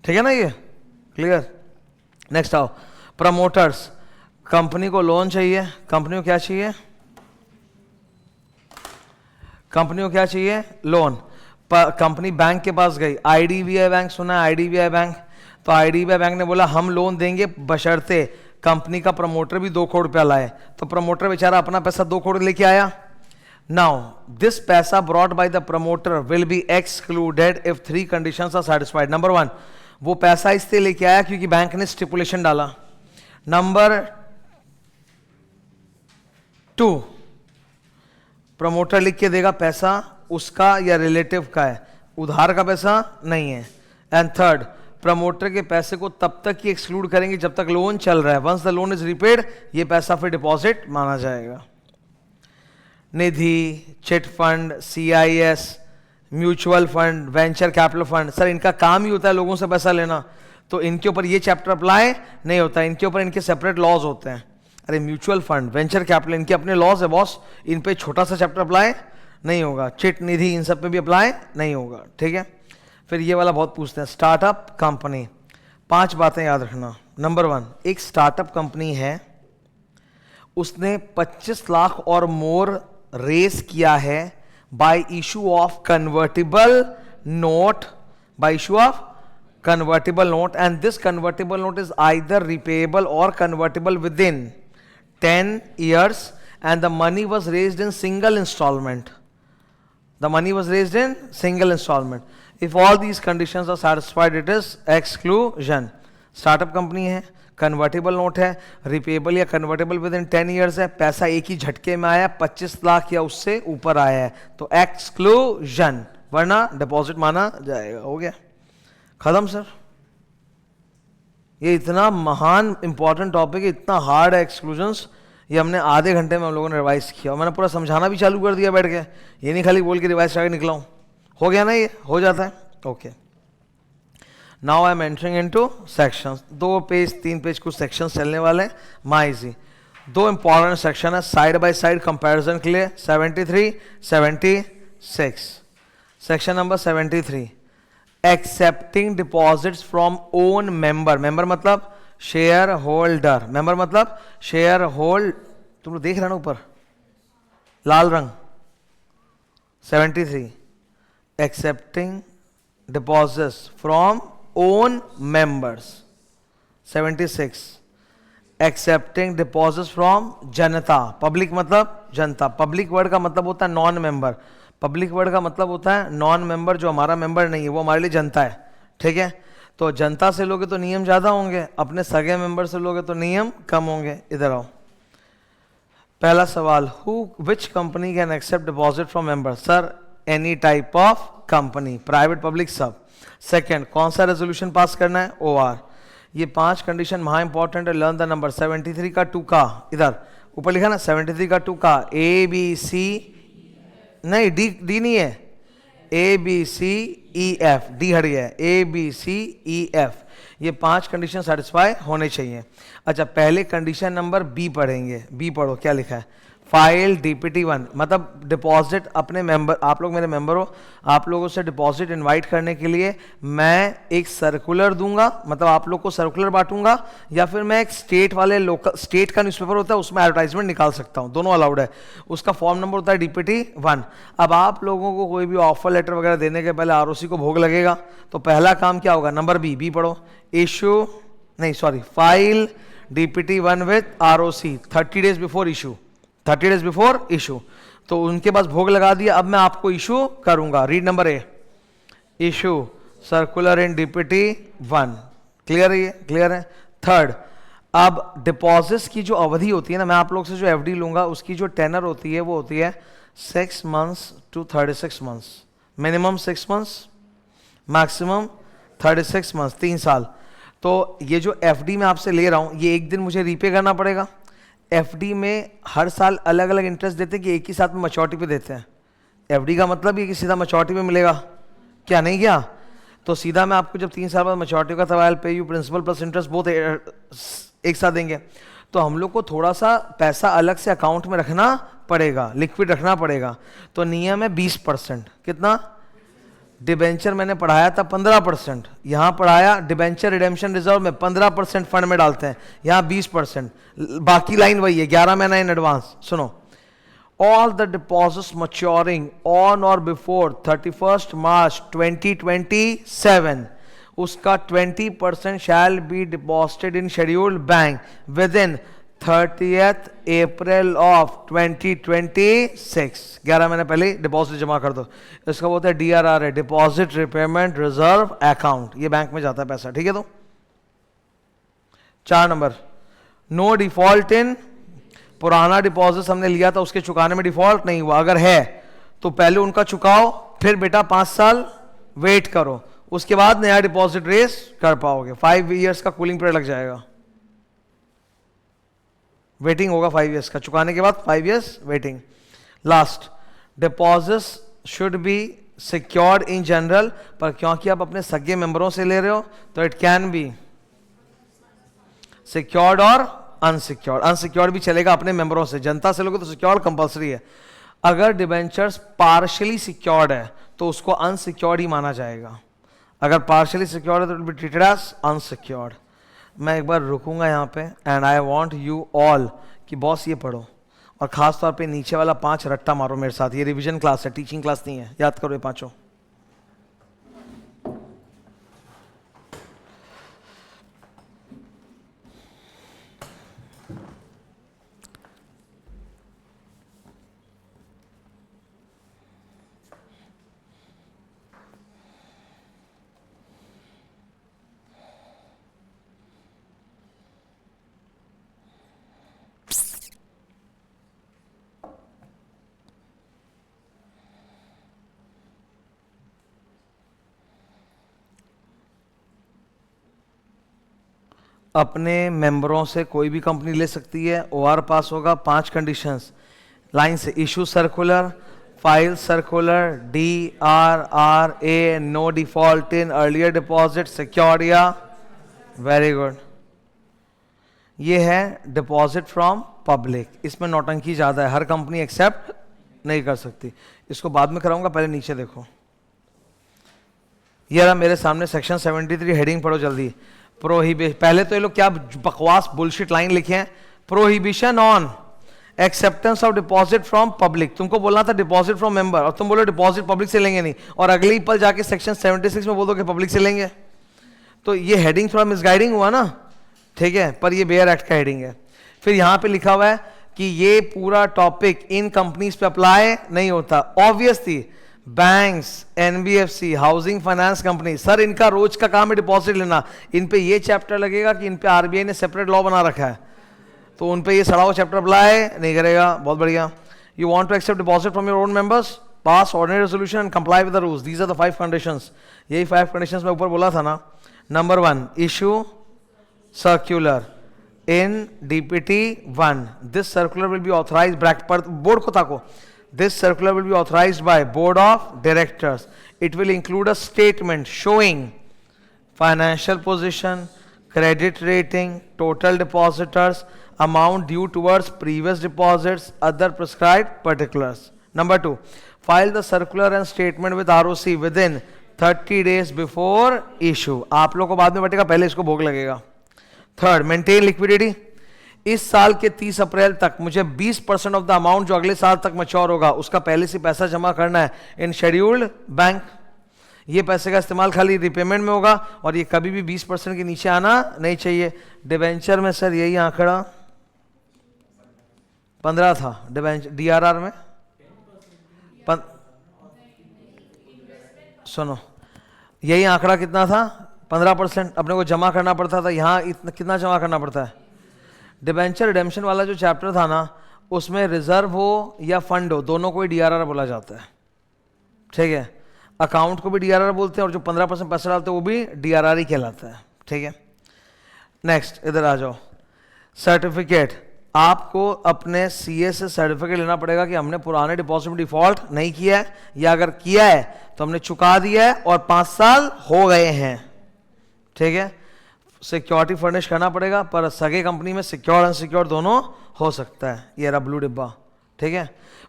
ठीक है ना, ये क्लियर। नेक्स्ट आओ, प्रमोटर्स, कंपनी को लोन चाहिए, कंपनी को क्या चाहिए, कंपनी को क्या चाहिए, लोन। कंपनी बैंक के पास गई, IDBI बैंक सुना है, IDBI बैंक, तो IDBI बैंक ने बोला हम लोन देंगे बशर्ते कंपनी का प्रमोटर भी 2 करोड़ रुपया लाए, तो प्रमोटर बेचारा अपना पैसा 2 करोड़ लेके आया। नाउ दिस पैसा brought by the promoter will be excluded if 3 conditions are satisfied. Number 1, वो पैसा इसलिए लेके आया क्योंकि बैंक ने स्टिपुलेशन डाला। नंबर 2, प्रमोटर लिख के देगा पैसा उसका या रिलेटिव का है, उधार का पैसा नहीं है। एंड थर्ड, प्रमोटर के पैसे को तब तक ही एक्सक्लूड करेंगे जब तक लोन चल रहा है, once the loan is repaid ये पैसा फिर डिपॉजिट माना जाएगा। Nidhi, chit fund, CIS, mutual fund, venture capital fund, sir इनका काम ही होता है लोगों से पैसा लेना, तो इनके ऊपर ये चैप्टर अप्लाई नहीं होता, इनके ऊपर इनके सेपरेट लॉज होते हैं। अरे म्यूचुअल फंड, वेंचर कैपिटल, इनके अपने लॉज है बॉस, इन पे छोटा सा चैप्टर अप्लाई नहीं होगा। चिट, निधि, इन सब पे भी अप्लाई नहीं होगा, ठीक है। फिर ये वाला बहुत पूछते हैं, स्टार्टअप कंपनी। 5 बातें याद रखना। नंबर 1, एक स्टार्टअप कंपनी है, उसने 25 लाख और मोर रेस किया है, by issue of convertible note, by issue of convertible note, and this convertible note is either repayable or convertible within 10 years, and the money was raised in single installment. The money was raised in single installment. If all these conditions are satisfied, it is exclusion. Startup company है, convertible note है, repayable या convertible with in 10 years है, पैसा एक ही झटके में आया, 25 लाख या उससे ऊपर आया है, तो एक्सक्लूजन, वरना डिपॉजिट माना जाएगा. हो गया, खत्म सर. ये इतना महान इंपॉर्टेंट टॉपिक है, इतना हार्ड है एक्सक्लूजन्स, ये हमने आधे घंटे में हम लोगों ने रिवाइज किया और मैंने पूरा समझाना भी चालू कर दिया बैठ के. ये नहीं खाली बोल के रिवाइज करके निकला हूँ. हो गया ना, ये हो जाता है. Okay, now I am entering into sections. 2 page 3 page कुछ सेक्शंस चलने वाले हैं. माई इजी 2 इंपॉर्टेंट सेक्शन है साइड बाय साइड कंपैरिजन के लिए. 73 76. Section number 73, accepting deposits from own member. Member मतलब शेयर होल्डर. मेंबर मतलब शेयर होल्ड. तुम लोग देख रहे हो ना ऊपर लाल रंग. 73, accepting deposits from own members. 76, accepting deposits from Janata. Public मतलब जनता. पब्लिक वर्ड का मतलब होता है नॉन मेंबर. पब्लिक वर्ड का मतलब होता है नॉन मेंबर, जो हमारा मेंबर नहीं है, वो हमारे लिए जनता है. ठीक है, तो जनता से लोगे तो नियम ज्यादा होंगे, अपने सगे मेंबर से लोगे तो नियम कम होंगे. इधर आओ. पहला सवाल, which company can accept deposit from member? Sir, any type of company, private public सब. सेकेंड, कौन सा रेजोल्यूशन पास करना है? OR. ये 5 कंडीशन महा इंपॉर्टेंट है. Learn the number. 73 का 2 का, इधर ऊपर लिखा ना 73 का 2 का, ABC नहीं, डी नहीं है, ABCEF, डी हट गया है, ABCEF. ये 5 कंडीशन सेटिस्फाई होने चाहिए. अच्छा, पहले कंडीशन नंबर B पढ़ेंगे. B पढ़ो, क्या लिखा है? फाइल DPT1, मतलब डिपॉजिट अपने मेंबर, आप लोग मेरे मेंबर हो, आप लोगों से डिपॉजिट इनवाइट करने के लिए मैं एक सर्कुलर दूंगा, मतलब आप लोग को सर्कुलर बांटूंगा, या फिर मैं एक स्टेट वाले लोकल स्टेट का न्यूज़पेपर होता है उसमें एडवर्टाइजमेंट निकाल सकता हूं. दोनों अलाउड है. उसका फॉर्म नंबर होता है DPT1. अब आप लोगों को कोई भी ऑफर लेटर वगैरह देने के पहले ROC को भोग लगेगा, तो पहला काम क्या होगा? नंबर B पढ़ो. इशू नहीं, sorry, file DPT1 with ROC 30 days before issue. 30 days before issue. तो उनके पास भोग लगा दिया. अब मैं आपको इशू करूंगा. Read number A, issue circular in DPT1. Clear है? ये क्लियर है. थर्ड, अब डिपॉजिट्स की जो अवधि होती है ना, मैं आप लोग से जो FD लूंगा उसकी जो टेनर होती है वो होती है 6 months to 36 months. Minimum 6 months, maximum 36 months, 3 साल. तो ये जो FD मैं आपसे ले रहा हूं, ये एक दिन मुझे रीपे करना पड़ेगा. FD में हर साल अलग अलग इंटरेस्ट देते हैं कि एक ही साथ में मैच्योरिटी पे देते हैं. FD का मतलब ये कि सीधा मैच्योरिटी पे मिलेगा, क्या नहीं क्या? तो सीधा मैं आपको जब 3 साल बाद मैच्योरिटी का, तब I will pay you principal plus interest both एक साथ देंगे. तो हम लोग को थोड़ा सा पैसा अलग से अकाउंट में रखना पड़ेगा, लिक्विड रखना पड़ेगा. तो नियम है 20%. कितना? डिबेंचर मैंने पढ़ाया था 15%, यहां पढ़ाया डिबेंचर रिडेम्पशन रिजर्व में 15% फंड में डालते हैं, यहां 20%. बाकी लाइन वही है, 11 महीना इन एडवांस. सुनो, ऑल द डिपॉजिट्स मच्योरिंग ऑन और बिफोर 31 March 2027, उसका 20% shall be deposited in scheduled bank with in 30th April of 2026. 11 महीने पहले डिपॉजिट जमा कर दो. इसका बोलते हैं DRR है, डिपॉजिट रिपेमेंट रिजर्व अकाउंट. ये बैंक में जाता है पैसा. ठीक है. तो 4 नंबर, नो डिफॉल्ट इन. पुराना डिपॉजिट हमने लिया था उसके चुकाने में डिफॉल्ट नहीं हुआ. अगर है तो पहले उनका चुकाओ, फिर बेटा 5 साल वेट करो, उसके बाद नया डिपॉजिट रेस कर पाओगे. 5 years का कूलिंग पीरियड लग जाएगा. वेटिंग होगा 5 years का, चुकाने के बाद 5 years waiting. Last, deposits should be secured in general, पर क्योंकि आप अपने सगे मेंबरों से ले रहे हो तो इट कैन बी सिक्योर्ड और अनसिक्योर्ड. अनसिक्योर्ड भी चलेगा अपने मेंबरों से. जनता से लोगे तो सिक्योर्ड कंपलसरी है. अगर डिबेंचर्स पार्शियली सिक्योर्ड है तो उसको अनसिक्योर्ड ही माना जाएगा. अगर पार्शियली सिक्योर्ड है तो it will be treated as unsecured. मैं एक बार रुकूंगा यहाँ पे, and I want you all कि बॉस ये पढ़ो और खास तौर पे नीचे वाला 5 रट्टा मारो मेरे साथ। ये रिवीजन क्लास है, टीचिंग क्लास नहीं है, याद करो ये पांचों। अपने मेंबरों से कोई भी कंपनी ले सकती है, ओआर पास होगा, 5 कंडीशंस लाइन से। Issue circular, file circular, DRRA, no default in earlier deposit, secured या। Very good. ये है डिपॉजिट फ्रॉम पब्लिक, इसमें नौटंकी ज्यादा है, हर कंपनी एक्सेप्ट नहीं कर सकती। इसको बाद में कराऊंगा, पहले नीचे देखो। ये रहा मेरे सामने सेक्शन 73, हेडिंग पढ़ो जल्दी। प्रोहिबिशन, पहले तो ये लोग क्या बकवास बुलशिट लाइन लिखे हैं। Prohibition on acceptance of deposit from public. तुमको बोलना था डिपॉजिट फ्रॉम मेंबर, और तुम बोलो डिपॉजिट पब्लिक से लेंगे नहीं, और अगले ही पल जाके सेक्शन 76 में बोल दो कि पब्लिक से लेंगे। तो ये हेडिंग थोड़ा मिसगाइडिंग हुआ ना, ठीक है, पर ये बेयर एक्ट का हेडिंग है। फिर यहां पे लिखा हुआ है कि ये पूरा टॉपिक इन कंपनीज पे अप्लाई नहीं होता। Obviously banks, NBFC, housing finance company, sir इनका रोज का काम है डिपॉजिट लेना, इन पे ये चैप्टर लगेगा कि इन पे आरबीआई ने सेपरेट लॉ बना रखा है, तो उन पे ये सड़ा हुआ चैप्टर अप्लाई नहीं करेगा। बहुत बढ़िया। You want to accept deposit from your own members, pass ordinary resolution and comply with the rules, these are the 5 conditions. यही 5 कंडीशंस मैं ऊपर बोला था ना। Number 1, issue circular in DPT 1. This circular will be authorized, bracket पर board को ताको, this circular will be authorized by board of directors. It will include a statement showing financial position, credit rating, total depositors, amount due towards previous deposits, other prescribed particulars. Number 2, file the circular and statement with ROC within 30 days before issue. आप लोग को बाद में बटेगा, पहले इसको भोग लगेगा। Third, maintain liquidity. इस साल के 30 अप्रैल तक मुझे 20% ऑफ द अमाउंट जो अगले साल तक मैच्योर होगा उसका पहले से पैसा जमा करना है इन शेड्यूल्ड बैंक। ये पैसे का इस्तेमाल खाली रिपेमेंट में होगा और ये कभी भी 20% के नीचे आना नहीं चाहिए। डिबेंचर में सर यही आंकड़ा 15 था, डिबेंचर DRR में सुनो, यही आंकड़ा कितना था, 15% अपने को जमा करना पड़ता था। यहाँ इतना कितना जमा करना पड़ता है? डिबेंचर रिडेम्पशन वाला जो चैप्टर था ना, उसमें रिजर्व हो या फंड हो, दोनों को ही DRR बोला जाता है, ठीक है। अकाउंट को भी DRR बोलते हैं और जो 15% पैसा डालते हैं वो भी DRR ही कहलाता है, ठीक है। नेक्स्ट इधर आ जाओ। सर्टिफिकेट, आपको अपने CA से सर्टिफिकेट लेना पड़ेगा कि हमने पुराने डिपॉजिट में डिफॉल्ट नहीं किया है, या अगर किया है तो हमने चुका दिया है और 5 साल हो गए हैं, ठीक है। सिक्योरिटी फर्निश करना पड़ेगा, पर सगे कंपनी में सिक्योर्ड अनसिक्योर्ड दोनों हो सकता है। ये रहा ब्लू डिब्बा, ठीक है।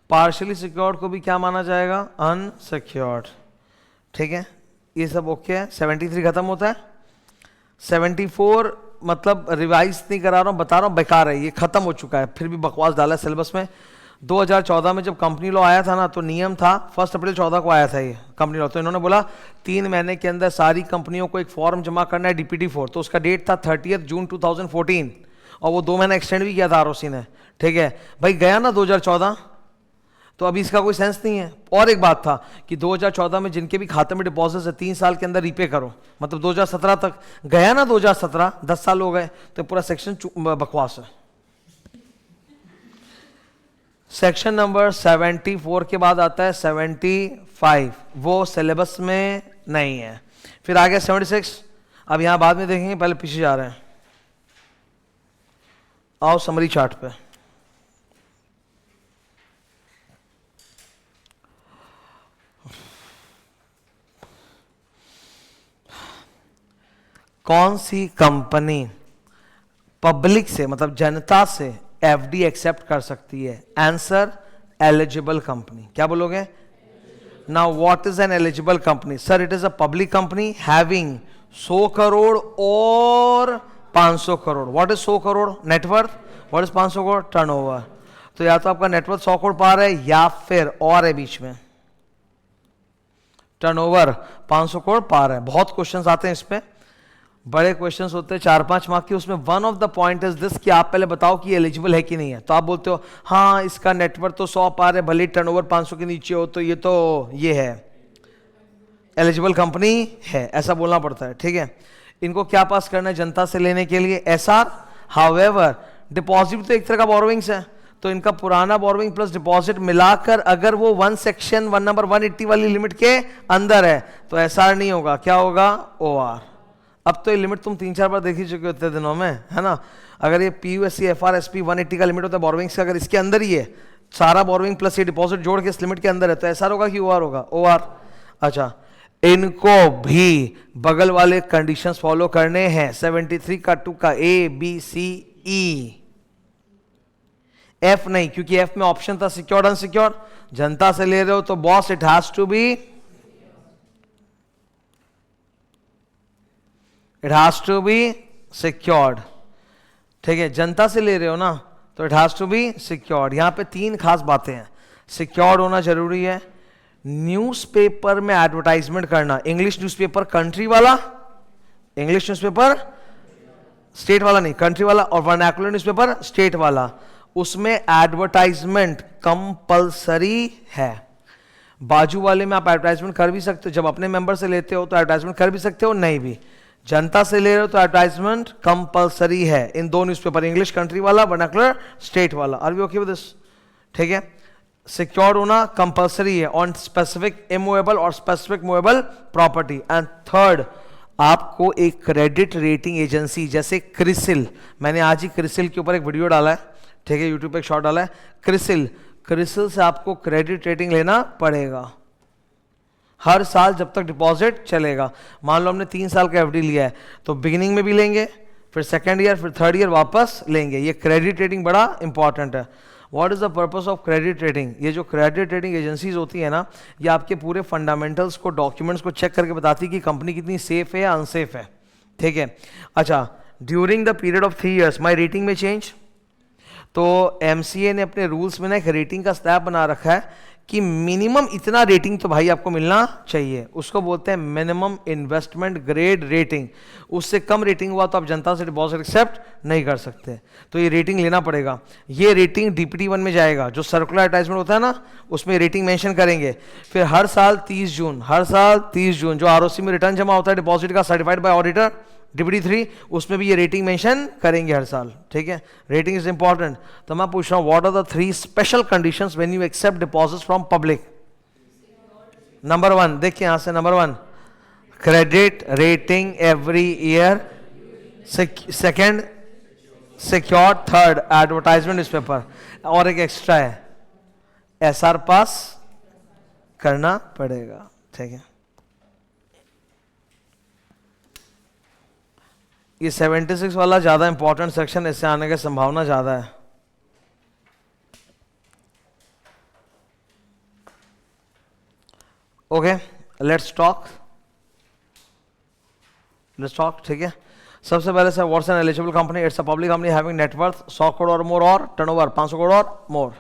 पार्शियली सिक्योर्ड को भी क्या माना जाएगा? अनसिक्योर्ड, ठीक है। ये सब ओके है। 73 खत्म होता है। 74 मतलब रिवाइज नहीं करा रहा हूँ, बता रहा हूँ, बेकार है, ये खत्म हो चुका है, फिर भी बकवास डाला है सिलेबस में। 2014 में जब कंपनी लॉ आया था ना, तो नियम था 1 अप्रैल 14 को आया था ये कंपनी लॉ, तो इन्होंने बोला 3 महीने के अंदर सारी कंपनियों को एक फॉर्म जमा करना है DPT 4, तो उसका डेट था 30 जून 2014 और वो 2 महीना एक्सटेंड भी किया था ROC ने, ठीक है भाई। गया ना 2014, तो अभी इसका कोई सेंस नहीं है। और एक बात था कि 2014 में जिनके भी खाते में डिपॉजिट है 3 साल के अंदर रीपे करो, मतलब 2017 तक। गया ना 2017, 10 साल हो गए, तो पूरा सेक्शन बकवास है। सेक्शन नंबर 74 के बाद आता है 75, वो सिलेबस में नहीं है। फिर आ गया 76, अब यहां बाद में देखेंगे, पहले पीछे जा रहे हैं। आओ समरी चार्ट पे। कौन सी कंपनी पब्लिक से मतलब जनता से FD एक्सेप्ट कर सकती है? Answer, eligible company. क्या बोलोगे? Now what is an eligible company? Sir it is a public company having 100 crore और 500 crore. What is 100 crore? Net worth. What is 500 crore? Turnover. तो या तो आपका नेटवर्थ 100 करोड़ पार है या फिर और है बीच में टर्नओवर 500 करोड़ पार है। बहुत क्वेश्चंस आते हैं इसमें, बड़े क्वेश्चंस होते हैं 4-5 मार्क के। उसमें one of the point is this कि आप पहले बताओ कि एलिजिबल है कि नहीं है। तो आप बोलते हो हाँ इसका नेटवर्थ तो 100 पार है, भले टर्नओवर 500 के नीचे हो, तो ये है एलिजिबल कंपनी है, ऐसा बोलना पड़ता है। ठीक है, इनको क्या पास करना है जनता से लेने के लिए? एसआर। हाउएवर डिपॉजिट तो एक तरह का बोरोविंग्स है, तो इनका पुराना बोरोविंग प्लस डिपॉजिट मिलाकर अगर वो 1 नंबर 180 वाली लिमिट के अंदर है तो एसआर नहीं होगा, क्या होगा? ओआर। अब तो ये लिमिट तुम 3-4 बार देख ही चुके होते दिनों में, है ना। अगर ये पीयूएससी एफआरएसपी 180 का लिमिट होता है बोरोविंग्स का, अगर इसके अंदर ही है सारा बोरोविंग प्लस ये डिपॉजिट जोड़ के इस लिमिट के अंदर है तो एसआर होगा कि ओआर होगा? ओआर। अच्छा, इनको भी बगल वाले कंडीशंस फॉलो करने हैं 73 का 2 का A B C E, F नहीं, क्योंकि एफ में ऑप्शन था सिक्योर्ड अनसिक्योर्ड। जनता से ले रहे हो तो boss it has to be secured. ठीक है, जनता से ले रहे हो ना तो it has to be secured. यहां पे 3 खास बातें हैं। सिक्योर्ड होना जरूरी है, न्यूज़पेपर में एडवर्टाइजमेंट करना, इंग्लिश न्यूज़पेपर कंट्री वाला, इंग्लिश न्यूज़पेपर स्टेट वाला नहीं, कंट्री वाला, और वर्नाकुलर न्यूज़पेपर स्टेट वाला, उसमें एडवर्टाइजमेंट कंपलसरी है। बाजू वाले में आप एडवर्टाइजमेंट कर भी सकते हो, जब अपने मेंबर से लेते हो तो एडवर्टाइजमेंट कर भी सकते हो, नहीं भी। जनता से ले रहे हो तो एडवर्टाइजमेंट कंपलसरी है इन 2 न्यूज़पेपर, इंग्लिश कंट्री वाला, वर्नाकुलर स्टेट वाला। Are we okay with this? ठीक है, सिक्योर्ड होना कंपलसरी है ऑन स्पेसिफिक इमूवेबल और specific movable property. And third, आपको एक क्रेडिट रेटिंग एजेंसी जैसे क्रिसिल, मैंने आज ही क्रिसिल के ऊपर एक वीडियो डाला है, ठीक है, यूट्यूब पे एक शॉर्ट डाला है। क्रिसिल से आपको क्रेडिट रेटिंग लेना पड़ेगा हर साल जब तक डिपॉजिट चलेगा। मान लो हमने 3 साल का एफडी लिया है तो बिगिनिंग में भी लेंगे, फिर सेकेंड ईयर, फिर थर्ड ईयर वापस लेंगे। ये क्रेडिट रेटिंग बड़ा इंपॉर्टेंट है। What is the purpose of credit rating? ये जो क्रेडिट रेटिंग एजेंसीज होती है ना, ये आपके पूरे फंडामेंटल्स को, डॉक्यूमेंट्स को चेक करके बताती है कि कंपनी कितनी सेफ है या अनसेफ है। ठीक है, अच्छा, during the period of 3 years my rating में चेंज। तो एमसीए ने अपने रूल्स में ना एक रेटिंग का स्लैब बना रखा है कि मिनिमम इतना रेटिंग तो भाई आपको मिलना चाहिए, उसको बोलते हैं मिनिमम इन्वेस्टमेंट ग्रेड रेटिंग। उससे कम रेटिंग हुआ तो आप जनता से डिपॉजिट एक्सेप्ट नहीं कर सकते, तो ये रेटिंग लेना पड़ेगा। ये रेटिंग डीपीटी 1 में जाएगा, जो सर्कुलर एडवर्टाइजमेंट होता है ना उसमें रेटिंग मेंशन करेंगे। फिर हर साल 30 जून जो आरओसी में रिटर्न जमा होता है डिपॉजिट का सर्टिफाइड बाय ऑडिटर डीपीटी 3, उसमें भी ये रेटिंग मेंशन करेंगे हर साल। ठीक है, रेटिंग इज इंपॉर्टेंट। तो मैं पूछ रहा हूं what are the 3 special conditions when you accept deposits from public? Number 1, देखिए यहां से, number 1 credit rating every year, second secured, third advertisement newspaper, और एक एक्स्ट्रा है एसआर पास करना पड़ेगा। ठीक है, ये 76 वाला ज्यादा इंपॉर्टेंट सेक्शन, इससे आने की संभावना ज्यादा है। Okay, let's talk. ठीक है, सबसे पहले से what's an eligible company? It's a public company having net worth 100 crore और मोर और टर्नओवर 500 करोड़ और मोर।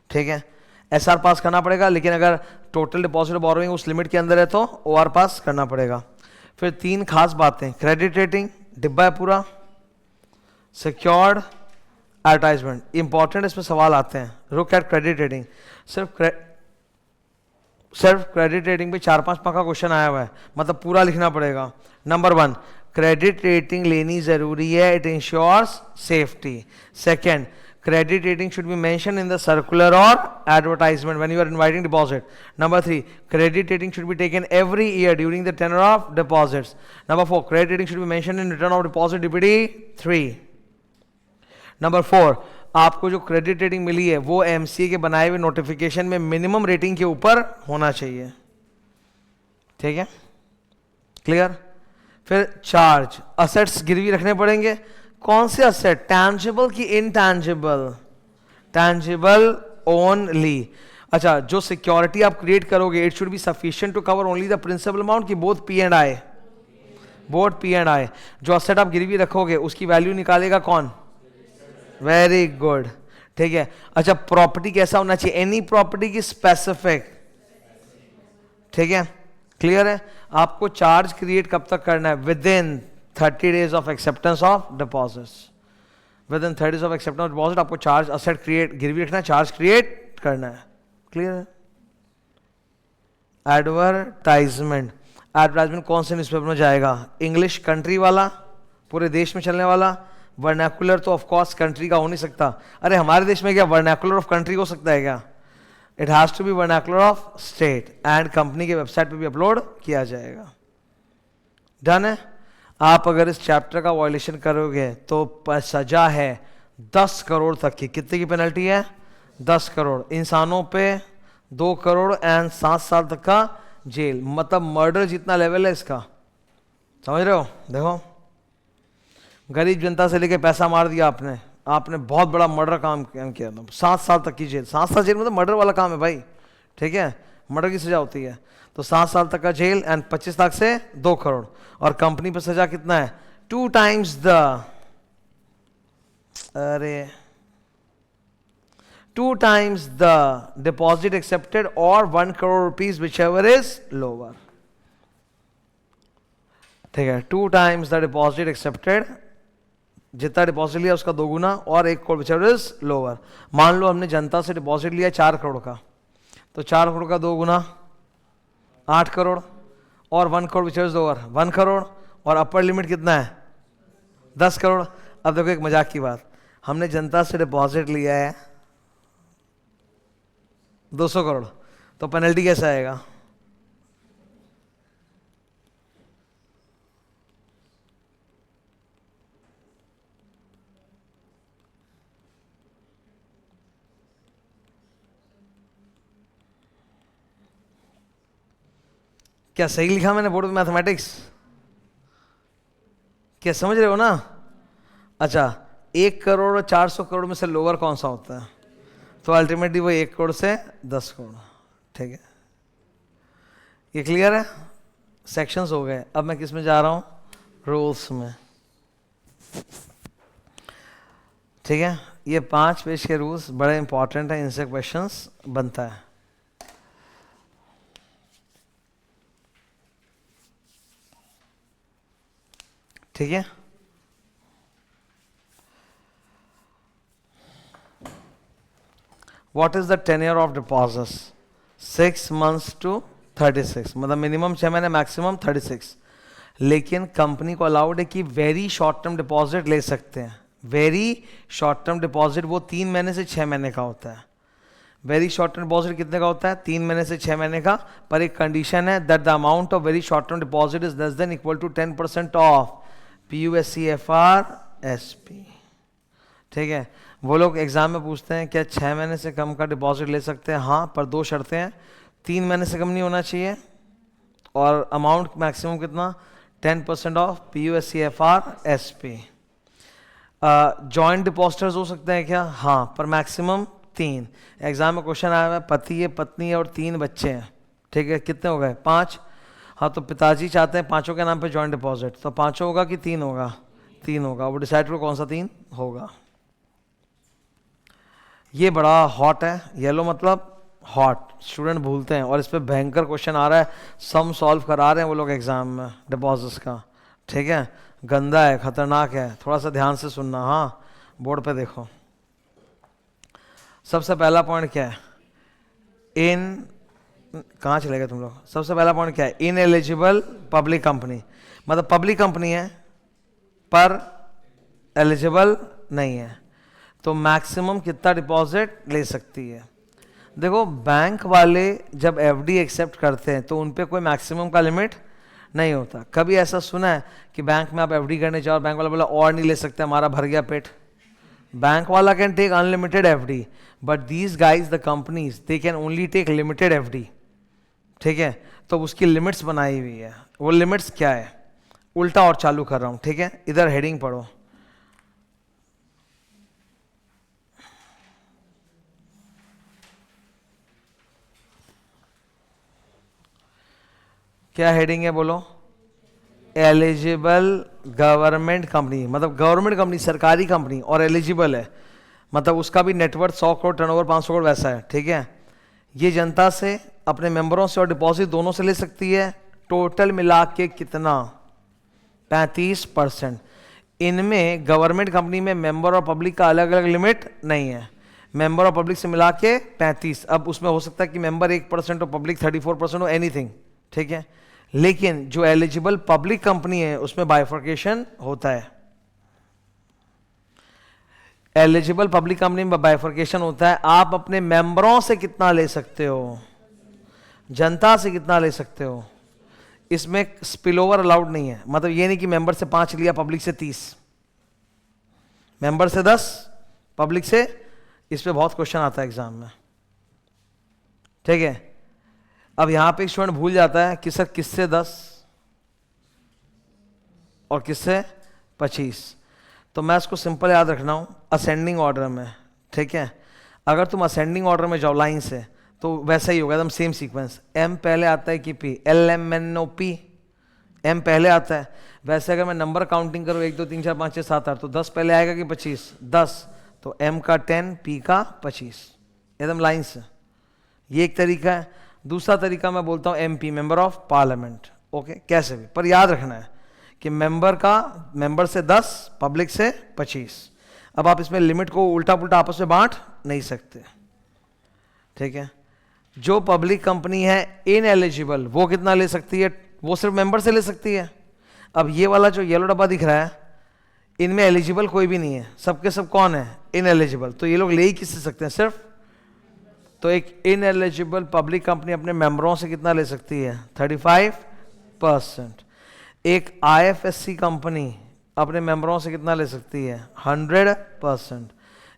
ठीक है, एसआर पास करना पड़ेगा, लेकिन अगर टोटल डिपॉजिट बोरोइंग उस लिमिट के अंदर है तो ओआर पास करना पड़ेगा। फिर 3 खास बातें, क्रेडिट रेटिंग डिब्बा है पूरा, सिक्योर्ड, एडवर्टाइजमेंट। इंपॉर्टेंट इसमें सवाल आते हैं। लुक एट क्रेडिट रेटिंग, सिर्फ क्रेडिट रेटिंग पे 4-5 मार्क का क्वेश्चन आया हुआ है, मतलब पूरा लिखना पड़ेगा। नंबर 1, क्रेडिट रेटिंग लेनी जरूरी है, it ensures safety. Second, credit rating should be mentioned in the circular or advertisement when you are inviting deposit. Number 3, credit rating should be taken every year during the tenure of deposits. Number 4, credit rating should be mentioned in return of deposit DPD 3. Number 4, आपको जो credit rating मिली है वो MCA के बनाए हुए notification में minimum rating के ऊपर होना चाहिए। ठीक है, क्लियर? फिर चार्ज, असेट्स गिरवी रखने पड़ेंगे। कौन से असेट? टैंजिबल की इनटैंजिबल? Tangible only. अच्छा, जो सिक्योरिटी आप क्रिएट करोगे it should be sufficient to cover only the principal amount की both P and I? Both P and I. जो असेट आप गिरवी रखोगे उसकी वैल्यू निकालेगा कौन? वेरी गुड, ठीक है। अच्छा, प्रॉपर्टी कैसा होना चाहिए? एनी प्रॉपर्टी की स्पेसिफिक, ठीक है, क्लियर है। आपको चार्ज क्रिएट कब तक करना है? With in 30 days of acceptance of deposits. With in 30 days of acceptance of deposit आपको चार्ज असेट क्रिएट, गिरवी रखना है, चार्ज क्रिएट करना है, क्लियर है। एडवर्टाइजमेंट, एडवर्टाइजमेंट कौन से न्यूज़पेपर में जाएगा? इंग्लिश कंट्री वाला, पूरे देश में चलने वाला। वर्नैकुलर तो ऑफ कोर्स कंट्री का हो नहीं सकता। अरे हमारे देश में क्या वर्नैकुलर ऑफ कंट्री हो सकता है क्या? It has to be vernacular of state, and company के वेबसाइट पे भी अपलोड किया जाएगा। डन है। आप अगर इस चैप्टर का वायलेशन करोगे तो सजा है 10 करोड़ तक की। कितने की पेनल्टी है? 10 करोड़। इंसानों पे 2 करोड़ एंड 7 साल तक का जेल। मतलब मर्डर जितना लेवल है इसका, समझ रहे हो? देखो, गरीब जनता से लेके पैसा मार दिया आपने, आपने बहुत बड़ा मर्डर काम किया, 7 साल तक की जेल। 7 साल जेल मतलब मर्डर वाला काम है भाई, ठीक है, मर्डर की सजा होती है। तो 7 साल तक का जेल एंड 25 लाख से 2 करोड़। और कंपनी पर सजा कितना है? 2 times द, अरे 2 times the deposit accepted or 1 crore rupees whichever is lower, ठीक है। 2 times the deposit accepted, जितना डिपॉजिट लिया उसका 2 गुना, और 1 करोड़ whichever is lower। मान लो हमने जनता से डिपॉजिट लिया 4 करोड़ का, तो 4 करोड़ का 2 गुना 8 करोड़, और 1 crore whichever is lower 1 crore, और अपर लिमिट कितना है? 10 करोड़। अब देखो एक मजाक की बात, हमने जनता से डिपॉजिट लिया है 200 करोड़, तो पेनल्टी कैसा आएगा? क्या सही लिखा मैंने बोर्ड पे मैथमेटिक्स? क्या समझ रहे हो ना? अच्छा, 1 करोड़ और 400 करोड़ में से लोअर कौन सा होता है? तो अल्टीमेटली वो 1 करोड़ से 10 करोड़, ठीक है। ये क्लियर है? सेक्शंस हो गए। अब मैं किस में जा रहा हूं? रूल्स में, ठीक है। ये 5 पेज के रूल्स बड़े इंपॉर्टेंट है, इनसे क्वेश्चंस बनता है, ठीक है। What is the tenure of deposits? 6 months to 36, मतलब मिनिमम 6 महीने, मैक्सिमम 36। लेकिन कंपनी को अलाउड है कि वेरी शॉर्ट टर्म डिपॉजिट ले सकते हैं। वेरी शॉर्ट टर्म डिपॉजिट वो 3 महीने से 6 महीने का होता है। वेरी शॉर्ट टर्म डिपॉजिट कितने का होता है? 3 महीने से 6 महीने का, पर एक कंडीशन है, that the amount of very short term deposit is less than equal to 10% ऑफ PUSCFR SP, ठीक है। वो लोग एग्जाम में पूछते हैं क्या 6 महीने से कम का डिपॉजिट ले सकते हैं? हाँ, पर 2 शर्तें हैं, 3 महीने से कम नहीं होना चाहिए, और अमाउंट मैक्सिमम कितना? 10% ऑफ PUSCFR SP। जॉइंट डिपॉजिटर्स हो सकते हैं क्या? हाँ, पर मैक्सिमम 3। एग्जाम में क्वेश्चन आया है, पति है, पत्नी है और 3 बच्चे हैं, ठीक है, कितने हो गए? 5। हाँ, तो पिताजी चाहते हैं 5 के नाम पे जॉइंट डिपॉजिट, तो 5 होगा कि 3 होगा? 3 होगा। वो डिसाइड करो कौन सा 3 होगा। ये बड़ा हॉट है, येलो मतलब हॉट, स्टूडेंट भूलते हैं, और इस पे भयंकर क्वेश्चन आ रहा है, सम सॉल्व करा रहे हैं वो लोग एग्जाम में डिपॉजिट्स का, ठीक है। गंदा है, खतरनाक है, थोड़ा सा ध्यान से सुनना। हाँ, बोर्ड पे देखो। सबसे पहला पॉइंट क्या है? कहाँ चले गए तुम लोग? सबसे पहला पॉइंट क्या है? इनएलिजिबल पब्लिक कंपनी, मतलब पब्लिक कंपनी है पर एलिजिबल नहीं है, तो मैक्सिमम कितना डिपॉजिट ले सकती है? देखो, बैंक वाले जब एफडी एक्सेप्ट करते हैं तो उन पे कोई मैक्सिमम का लिमिट नहीं होता। कभी ऐसा सुना है कि बैंक में आप एफडी करने जाओ, बैंक वाला बोला और नहीं ले सकते, हमारा भर गया पेट? बैंक वाला can take unlimited FD, but these guys the companies they can only take limited FD, ठीक है। तो उसकी लिमिट्स बनाई हुई है। वो लिमिट्स क्या है? उल्टा और चालू कर रहा हूं, ठीक है। इधर हेडिंग पढ़ो, क्या हेडिंग है बोलो? एलिजिबल गवर्नमेंट कंपनी, मतलब गवर्नमेंट कंपनी, सरकारी कंपनी, और एलिजिबल है। मतलब उसका भी नेटवर्थ 100 करोड़, टर्नओवर 500 करोड़ वैसा है, ठीक है। ये जनता से, अपने मेंबरों से और डिपॉजिट दोनों से ले सकती है। टोटल मिला के कितना? 35%। इनमें गवर्नमेंट कंपनी में मेंबर और पब्लिक का अलग अलग लिमिट नहीं है, मेंबर और पब्लिक से मिला के 35। अब उसमें हो सकता है कि मेंबर 1% और पब्लिक 34% हो, एनीथिंग, ठीक है। लेकिन जो एलिजिबल पब्लिक कंपनी है उसमें बाइफर्केशन होता है। एलिजिबल पब्लिक कंपनी में बाइफर्केशन होता है। आप अपने मेंबरों से कितना ले सकते हो, जनता से कितना ले सकते हो, इसमें स्पिलओवर अलाउड नहीं है। मतलब ये नहीं कि मेंबर से 5 लिया, पब्लिक से 30, मेंबर से 10, पब्लिक से, इस पे बहुत क्वेश्चन आता है एग्जाम में, ठीक है। अब यहां पे एक स्टूडेंट भूल जाता है कि सर किससे 10 और किससे 25, तो मैं इसको सिंपल याद रखना हूं, असेंडिंग ऑर्डर में, ठीक है। अगर तुम असेंडिंग ऑर्डर में जाओ लाइन से तो वैसा ही होगा, एकदम सेम सीक्वेंस। एम पहले आता है कि P, L M N O P, M पहले आता है। वैसे अगर मैं नंबर काउंटिंग करूँ 1 2 3 4 5 6 7 8, तो 10 पहले आएगा कि 25? 10, तो एम का 10, पी का 25, एकदम लाइन से। ये एक तरीका है। दूसरा तरीका मैं बोलता हूँ MP, member of parliament, okay, कैसे भी, पर याद रखना है कि मेंबर से 10, पब्लिक से 25। अब आप इसमें लिमिट को उल्टा पुल्टा आपस में बांट नहीं सकते, ठीक है। जो पब्लिक कंपनी है इनएलिजिबल, वो कितना ले सकती है? वो सिर्फ मेंबर से ले सकती है। अब ये वाला जो येलो डब्बा दिख रहा है, इनमें एलिजिबल कोई भी नहीं है, सबके सब कौन है? इनएलिजिबल। तो ये लोग ले ही किससे सकते हैं? सिर्फ। तो एक इनएलिजिबल पब्लिक कंपनी अपने मेंबरों से कितना ले सकती है? 35%। एक आईएफएससी कंपनी अपने मेंबरों से कितना ले सकती है? 100%।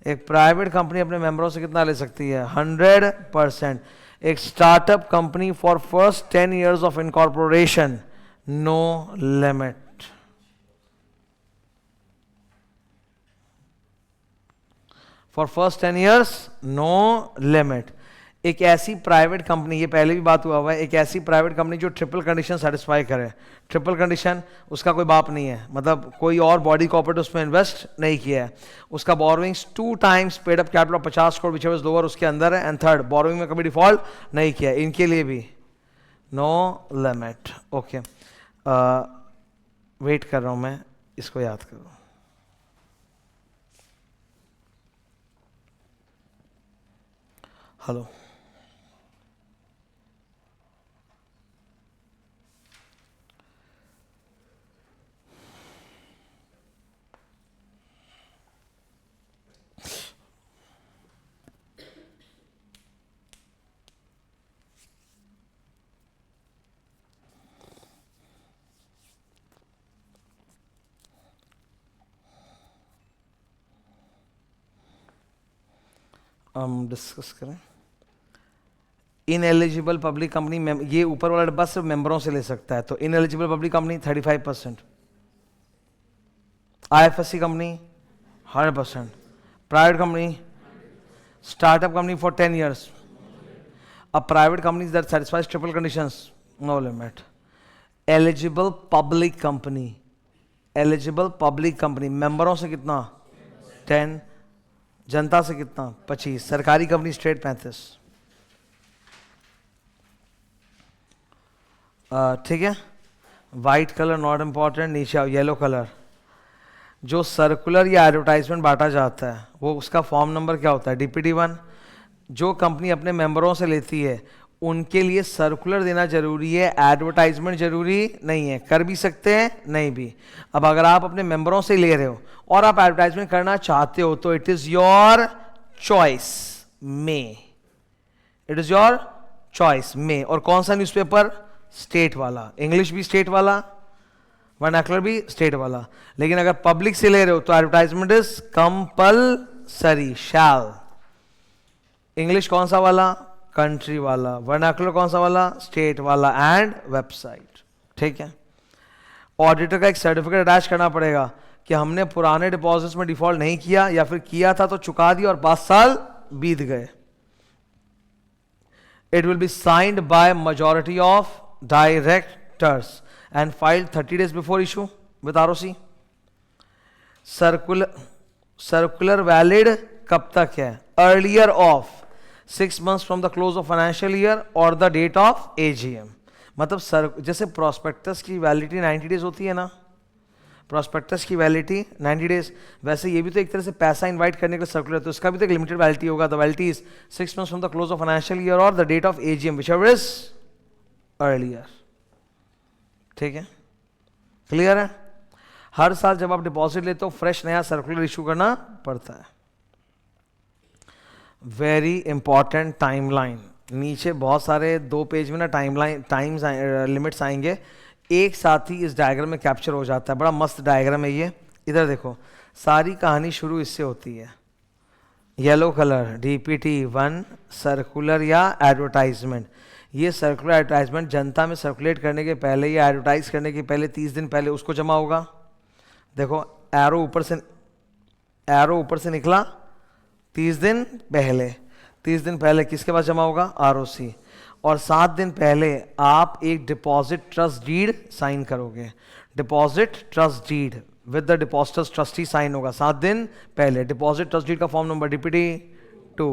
एक प्राइवेट कंपनी अपने मेंबरों से कितना ले सकती है? 100%। एक startup company for first 10 years of incorporation, no limit. For first 10 years, no limit. एक ऐसी प्राइवेट कंपनी, ये पहले भी बात हुआ है, एक ऐसी प्राइवेट कंपनी जो ट्रिपल कंडीशन सेटिस्फाई करे। ट्रिपल कंडीशन, उसका कोई बाप नहीं है, मतलब कोई और बॉडी कॉर्पोरेट उसमें इन्वेस्ट नहीं किया है, उसका borrowings 2 times paid up capital of 50 crore which lower उसके अंदर है, एंड थर्ड बोरोइंग में कभी डिफॉल्ट नहीं किया, इनके लिए भी नो लिमिट, ओके। वेट कर रहा हूं मैं, इसको याद करो। हेलो, हम डिस्कस करें। इनएलिजिबल पब्लिक कंपनी, ये ऊपर वाला डब्बा सिर्फ मेंबरों से ले सकता है, तो ineligible public company 35%, IFSC company 100%, private company, startup company for 10 years, a private company that satisfies triple conditions, no limit. Eligible public company, eligible public company, मेंबरों से कितना? 10, जनता से कितना? 25, सरकारी कंपनी स्ट्रेट 35, ठीक है। वाइट कलर नॉट इंपॉर्टेंट, नीचे आओ, yellow colour. जो सर्कुलर या एडवर्टाइजमेंट बांटा जाता है वो उसका फॉर्म नंबर क्या होता है? डीपीटी 1। जो कंपनी अपने मेंबरों से लेती है उनके लिए सर्कुलर देना जरूरी है, एडवर्टाइजमेंट जरूरी नहीं है, कर भी सकते हैं नहीं भी। अब अगर आप अपने मेंबरों से ले रहे हो और आप एडवर्टाइजमेंट करना चाहते हो तो इट इज योर चॉइस में, इट इज योर चॉइस में। और कौन सा न्यूज़पेपर? स्टेट वाला, इंग्लिश भी स्टेट वाला, वर्नाकुलर भी स्टेट वाला। लेकिन अगर पब्लिक से ले रहे हो तो advertisement is compulsory, shall. English कौन सा वाला? कंट्री वाला। वर्नाकुलर कौन सा वाला? स्टेट वाला, एंड वेबसाइट, ठीक है। ऑडिटर का एक सर्टिफिकेट अटैच करना पड़ेगा कि हमने पुराने डिपॉजिट्स में डिफॉल्ट नहीं किया, या फिर किया था तो चुका दिया और 5 साल बीत गए। It will be signed by majority of directors and filed 30 days before issue with ROC. Circular valid कब तक है, earlier of 6 months from the close of financial year और द डेट ऑफ एजीएम। मतलब सर जैसे prospectus की validity 90 days होती है ना, प्रोस्पेक्टस की वैलिडिटी 90 डेज, वैसे ये भी तो एक तरह से पैसा इनवाइट करने के लिए सर्कुलर, तो इसका भी तो एक लिमिटेड वैलिडिटी होगा। The validity is 6 months from the close of financial year और the date of AGM whichever is earlier. ठीक है, क्लियर है। हर साल जब आप डिपॉजिट लेते हो फ्रेश नया सर्कुलर इशू करना पड़ता है। वेरी इंपॉर्टेंट टाइमलाइन, नीचे बहुत सारे 2 पेज में ना टाइमलाइन टाइम्स लिमिट्स आएंगे, एक साथ ही इस डायग्राम में कैप्चर हो जाता है। बड़ा मस्त डायग्राम है ये, इधर देखो, सारी कहानी शुरू इससे होती है। येलो कलर डीपीटी 1 सर्कुलर या एडवर्टाइजमेंट। ये सर्कुलर एडवर्टाइजमेंट जनता में सर्कुलेट करने के पहले या एडवर्टाइज करने के पहले 30 दिन पहले उसको जमा होगा। देखो एरो ऊपर से निकला 30 दिन पहले, 30 दिन पहले किसके पास जमा होगा, आरओसी। और 7 दिन पहले आप एक डिपॉजिट ट्रस्ट डीड साइन करोगे, deposit trust deed with the depositors trustee sign होगा 7 दिन पहले। डिपॉजिट ट्रस्ट डीड का फॉर्म नंबर डीपीटी 2।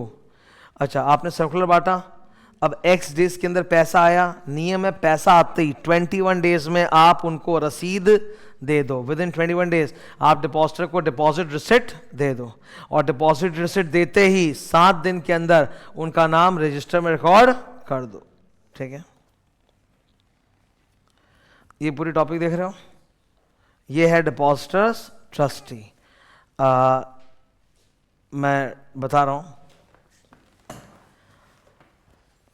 अच्छा, आपने सर्कुलर बांटा, अब एक्स डेज के अंदर पैसा आया, नियम है पैसा आते ही 21 डेज में आप उनको रसीद दे दो। विद इन 21 डेज आप डिपॉजिटर को डिपॉजिट रिसिट दे दो, और डिपॉजिट रिसिट देते ही 7 दिन के अंदर उनका नाम रजिस्टर में रिकॉर्ड कर दो। ठीक है, ये पूरी टॉपिक देख रहे हो, ये है डिपॉजिटर्स ट्रस्टी। मैं बता रहा हूं,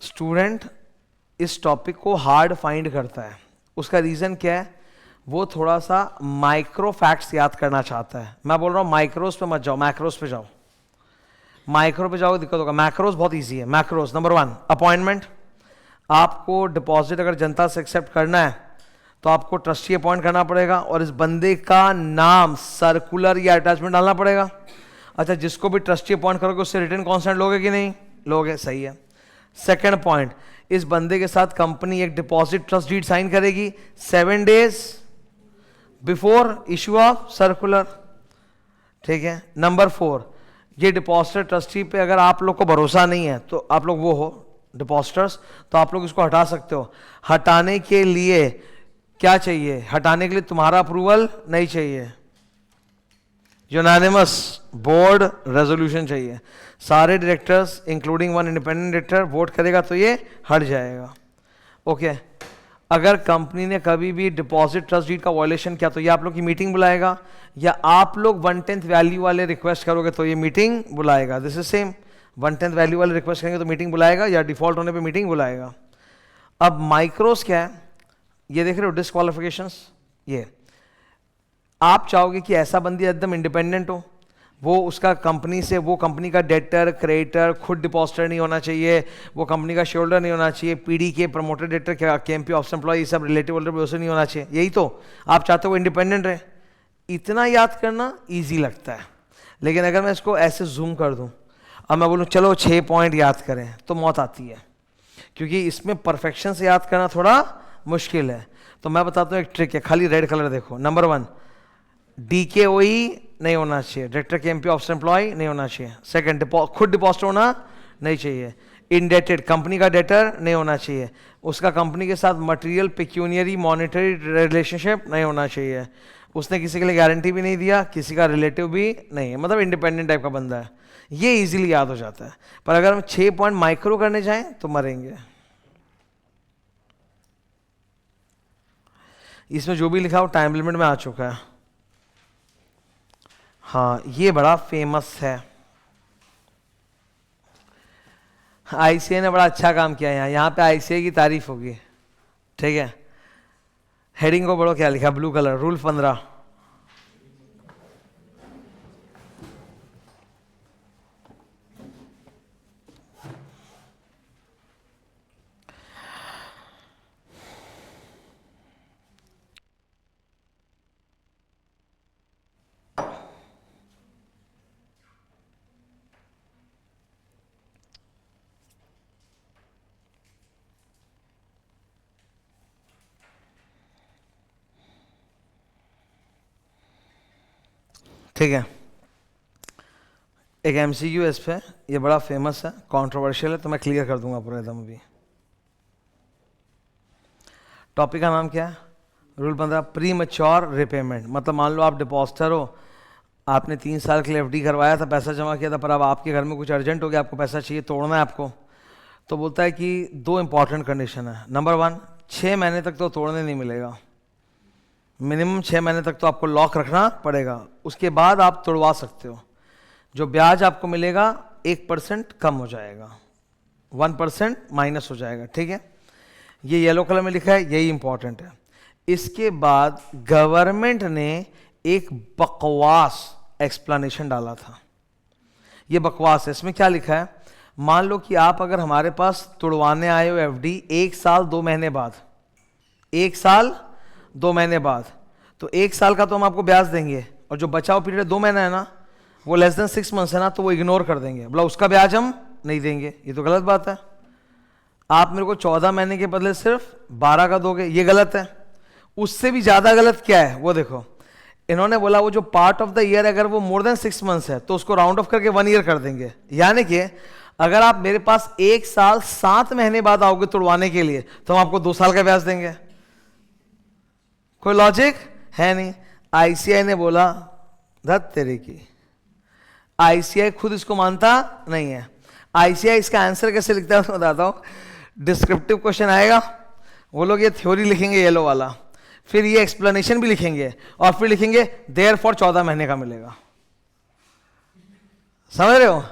स्टूडेंट इस टॉपिक को हार्ड फाइंड करता है, उसका रीजन क्या है, वो थोड़ा सा माइक्रो फैक्ट्स याद करना चाहता है। मैं बोल रहा हूं माइक्रोस पे मत जाओ, मैक्रोस पे जाओ। माइक्रो पे जाओगे दिक्कत होगा, मैक्रोस बहुत इजी है। Macros number 1 appointment. आपको डिपॉजिट अगर जनता से एक्सेप्ट करना है तो आपको ट्रस्टी अपॉइंट करना पड़ेगा, और इस बंदे का नाम सर्कुलर या अटैचमेंट डालना पड़ेगा। अच्छा, जिसको भी ट्रस्टी अपॉइंट करोगे उससे रिटन कॉन्सेंट लोगे कि नहीं लोगे, सही है। सेकंड पॉइंट, इस बंदे के साथ कंपनी एक डिपॉजिट ट्रस्ट डीड साइन करेगी 7 days before issue of circular. ठीक है। नंबर 4, ये डिपॉजिटर ट्रस्टी पे अगर आप लोग को भरोसा नहीं है, तो आप लोग वो हो डिपॉजिटर्स, तो आप लोग इसको हटा सकते हो। हटाने के लिए क्या चाहिए, हटाने के लिए तुम्हारा अप्रूवल नहीं चाहिए, यूनानिमस बोर्ड रेजोल्यूशन चाहिए। सारे directors including 1 independent director vote करेगा तो ये हट जाएगा। ओके, अगर कंपनी ने कभी भी डिपॉजिट ट्रस्ट डीड का वायलेशन किया तो ये आप लोग की मीटिंग बुलाएगा, या आप लोग 1/10 वैल्यू वाले रिक्वेस्ट करोगे तो ये मीटिंग बुलाएगा। दिस इज सेम, 1/10 वैल्यू वाले रिक्वेस्ट करेंगे तो मीटिंग बुलाएगा, या डिफॉल्ट होने पे मीटिंग बुलाएगा। अब माइक्रोस क्या है, ये देख रहे हो डिस्क्वालिफिकेशंस। ये आप चाहोगे कि ऐसा बंदी एकदम इंडिपेंडेंट हो, वो उसका कंपनी से, वो कंपनी का डेटर क्रेडिटर खुद डिपॉजिटर नहीं होना चाहिए, वो कंपनी का शेयर होल्डर नहीं होना चाहिए, पीडी के प्रमोटर डेटर केएमपी ऑफिस एम्प्लॉय सब रिलेटिव होल्डर भी नहीं होना चाहिए, यही तो आप चाहते हो इंडिपेंडेंट रहे। इतना याद करना इजी लगता है, लेकिन अगर मैं इसको ऐसे जूम कर दूं और मैं बोलूं चलो 6 पॉइंट याद करें तो मौत आती है, क्योंकि इसमें परफेक्शन से याद करना थोड़ा मुश्किल है। तो मैं बताता हूं एक ट्रिक है, खाली रेड कलर देखो। नंबर 1, डीकेओई नहीं होना चाहिए, डायरेक्टर केएमपी ऑफिस एम्प्लॉय नहीं होना चाहिए। सेकंड, खुद डिपॉजिट होना नहीं चाहिए। इंडेटेड, कंपनी का डेटर नहीं होना चाहिए, उसका कंपनी के साथ मटेरियल पेक्यूनियरी मॉनेटरी रिलेशनशिप नहीं होना चाहिए, उसने किसी के लिए गारंटी भी नहीं दिया, किसी का रिलेटिव भी नहीं है, मतलब इंडिपेंडेंट टाइप का बंदा है। ये इजीली याद हो जाता है, पर अगर हम 6 पॉइंट माइक्रो करने जाएं तो मरेंगे। इसमें जो भी लिखा हो टाइम लिमिट में आ चुका है। हाँ, ये बड़ा फेमस है, आईसीए ने बड़ा अच्छा काम किया है, यहाँ पे आईसीए की तारीफ होगी। ठीक है, हेडिंग को बड़ो क्या लिखा, ब्लू कलर, रूल 15। ठीक है, एक एमसीक्यू इस पे, ये बड़ा फेमस है, कंट्रोवर्शियल है, तो मैं क्लियर कर दूंगा पूरा एकदम अभी। टॉपिक का नाम क्या है? Rule 15, pre mature repayment. मतलब मान लो आप डिपॉजिटर हो, आपने 3 साल के लिए एफडी करवाया था, पैसा जमा किया था, पर अब आपके घर में कुछ अर्जेंट हो गया, आपको पैसा चाहिए, तोड़ना है आपको, तो बोलता है कि 2 इंपॉर्टेंट कंडीशन है। नंबर 1, 6 महीने तक तो तोड़ने नहीं मिलेगा, मिनिमम 6 महीने तक तो आपको लॉक रखना पड़ेगा, उसके बाद आप तोड़वा सकते हो। जो ब्याज आपको मिलेगा 1% कम हो जाएगा, 1% माइनस हो जाएगा, ठीक है। ये येलो कलर में लिखा है, यही इंपॉर्टेंट है। इसके बाद गवर्नमेंट ने एक बकवास एक्सप्लेनेशन डाला था। ये बकवास है, इसमें क्या लिखा है? मान लो कि आप अगर हमारे पास तुड़वाने आए हो एफडी 1 साल 2 महीने बाद, 1 साल 2 महीने बाद, तो 1 साल का तो हम आपको ब्याज देंगे, और जो बचाव पीरियड 2 महीना है ना, वो लेस देन 6 मंथ्स है ना, तो वो इग्नोर कर देंगे, बोला उसका ब्याज हम नहीं देंगे। ये तो गलत बात है। आप मेरे को 14 महीने के बदले सिर्फ 12 का दोगे, ये गलत है। उससे भी ज्यादा गलत क्या है वो देखो, इन्होंने बोला वो जो पार्ट ऑफ द ईयर अगर वो मोर देन 6 मंथ्स है तो उसको राउंड ऑफ करके 1 ईयर कर देंगे। यानी कि अगर आप मेरे पास 1 साल 7 महीने बाद आओगे तुड़वाने के लिए, तो हम आपको 2 साल का ब्याज देंगे। कोई लॉजिक है नहीं। आईसीआई ने बोला धत तेरे की, आईसीआई खुद इसको मानता नहीं है। आईसीआई इसका आंसर कैसे लिखता है मैं बताता हूं। डिस्क्रिप्टिव क्वेश्चन आएगा, वो लोग ये थ्योरी लिखेंगे येलो वाला, फिर ये एक्सप्लेनेशन भी लिखेंगे, और फिर लिखेंगे देयरफॉर 14 महीने का मिलेगा। समझ रहे हो?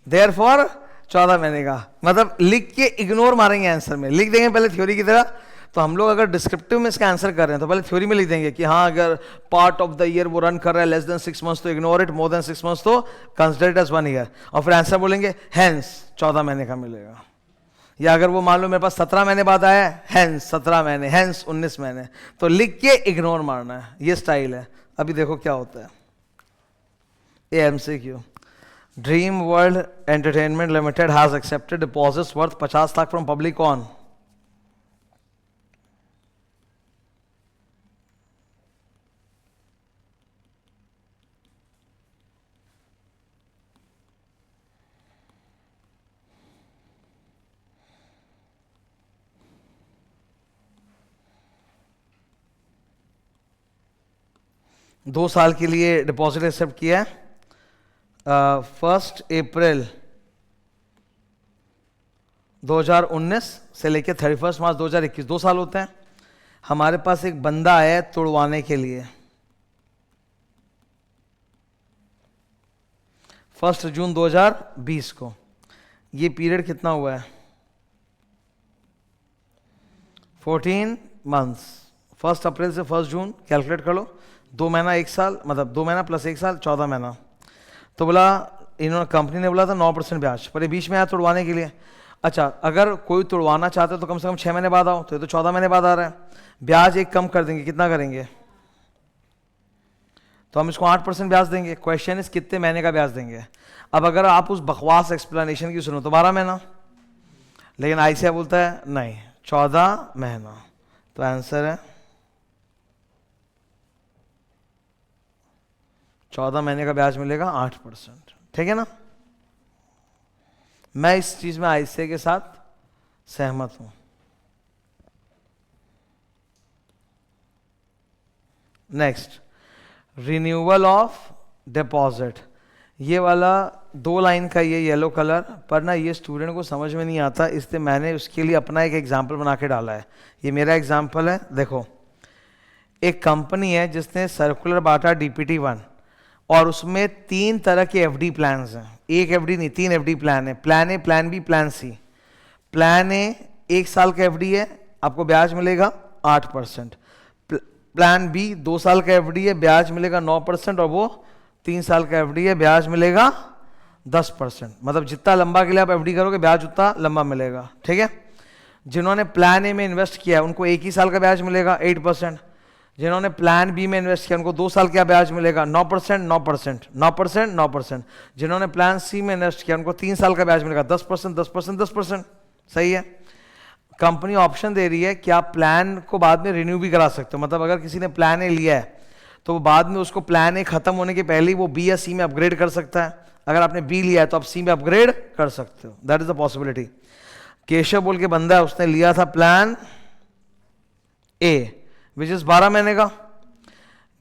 देयरफॉर 14 महीने का, मतलब लिख के इग्नोर मारेंगे आंसर में, लिख देंगे पहले थ्योरी की तरह। तो हम लोग अगर डिस्क्रिप्टिव में इसका आंसर कर रहे हैं तो पहले थ्योरी में लिख देंगे कि हाँ अगर पार्ट ऑफ द ईयर वो रन कर रहा है लेस देन 6 मंथ्स तो ignore it, more than 6 months तो कंसिडर इट एज 1 ईयर, और फिर आंसर बोलेंगे हेंस 14 महीने का मिलेगा। या अगर वो मान लो मेरे पास 17 महीने बाद आया है, हेंस 17 महीने, हेंस 19 महीने, तो लिख के इग्नोर मारना है। ये स्टाइल है। अभी देखो क्या होता है। ये MCQ, dream world entertainment limited has accepted deposits worth 50 lakh from public on. दो साल के लिए डिपॉजिट एक्सेप्ट किया है। 1 अप्रैल 2019 से लेकर 31 मार्च 2021, 2 साल होते हैं। हमारे पास एक बंदा आया है तुड़वाने के लिए 1 जून 2020 को। ये पीरियड कितना हुआ है? 14 मंथ्स। 1 अप्रैल से 1 जून कैलकुलेट कर लो, 2 महीना 1 साल, मतलब 2 महीना प्लस 1 साल 14 महीना। तो बोला इन्होंने, कंपनी ने बोला था 9% ब्याज, पर ये बीच में आया तुड़वाने के लिए। अच्छा, अगर कोई तुड़वाना चाहते तो कम से कम 6 महीने बाद आओ, तो ये तो 14 महीने बाद आ रहा है। ब्याज एक कम कर देंगे, कितना करेंगे? तो हम इसको 8% ब्याज देंगे। क्वेश्चन इज कितने महीने का ब्याज देंगे। अब अगर आप उस बकवास एक्सप्लेनेशन की सुनो तो 12 महीना, लेकिन आईसीआई बोलता है नहीं 14 महीना। तो आंसर है 14 महीने का ब्याज मिलेगा 8%, ठीक है ना। मैं इस चीज में आईसीआई के साथ सहमत हूं। Next, renewal of deposit. ये वाला 2 लाइन का ये येलो कलर, पर ना ये स्टूडेंट को समझ में नहीं आता, इसलिए मैंने उसके लिए अपना एक एग्जाम्पल बना के डाला है। ये मेरा एग्जाम्पल है। देखो, एक कंपनी है जिसने सर्कुलर बांटा DPT1, और उसमें 3 तरह के एफडी प्लान्स हैं। एक एफडी नहीं, 3 एफडी प्लान है। Plan A, plan B, plan C. Plan A 1 साल का एफडी है, आपको ब्याज मिलेगा 8%। प्लान बी 2 साल का एफडी है, ब्याज मिलेगा 9%, और वो 3 साल का एफडी है, ब्याज मिलेगा 10%। मतलब जितना लंबा के लिए आप एफडी करोगे ब्याज उतना लंबा मिलेगा, ठीक है। जिन्होंने प्लान ए में इन्वेस्ट किया उनको 1 ही साल का ब्याज मिलेगा 8%। जिन्होंने प्लान बी में इन्वेस्ट किया उनको 2 साल का ब्याज मिलेगा 9%, 9%, 9%, 9%। जिन्होंने प्लान सी में इन्वेस्ट किया उनको 3 साल का ब्याज मिलेगा 10%, 10%, 10%। सही है। कंपनी ऑप्शन दे रही है कि आप प्लान को बाद में रिन्यू भी करा सकते हो। मतलब अगर किसी ने प्लान ए लिया है तो वो बाद में उसको प्लान ए खत्म होने के पहले ही वो बी या सी में अपग्रेड कर सकता है। अगर आपने बी लिया है तो आप सी में अपग्रेड कर सकते हो, that is the possibility. Keshav बोल के बंदा है, उसने लिया था प्लान ए विच इज 12 महीने का,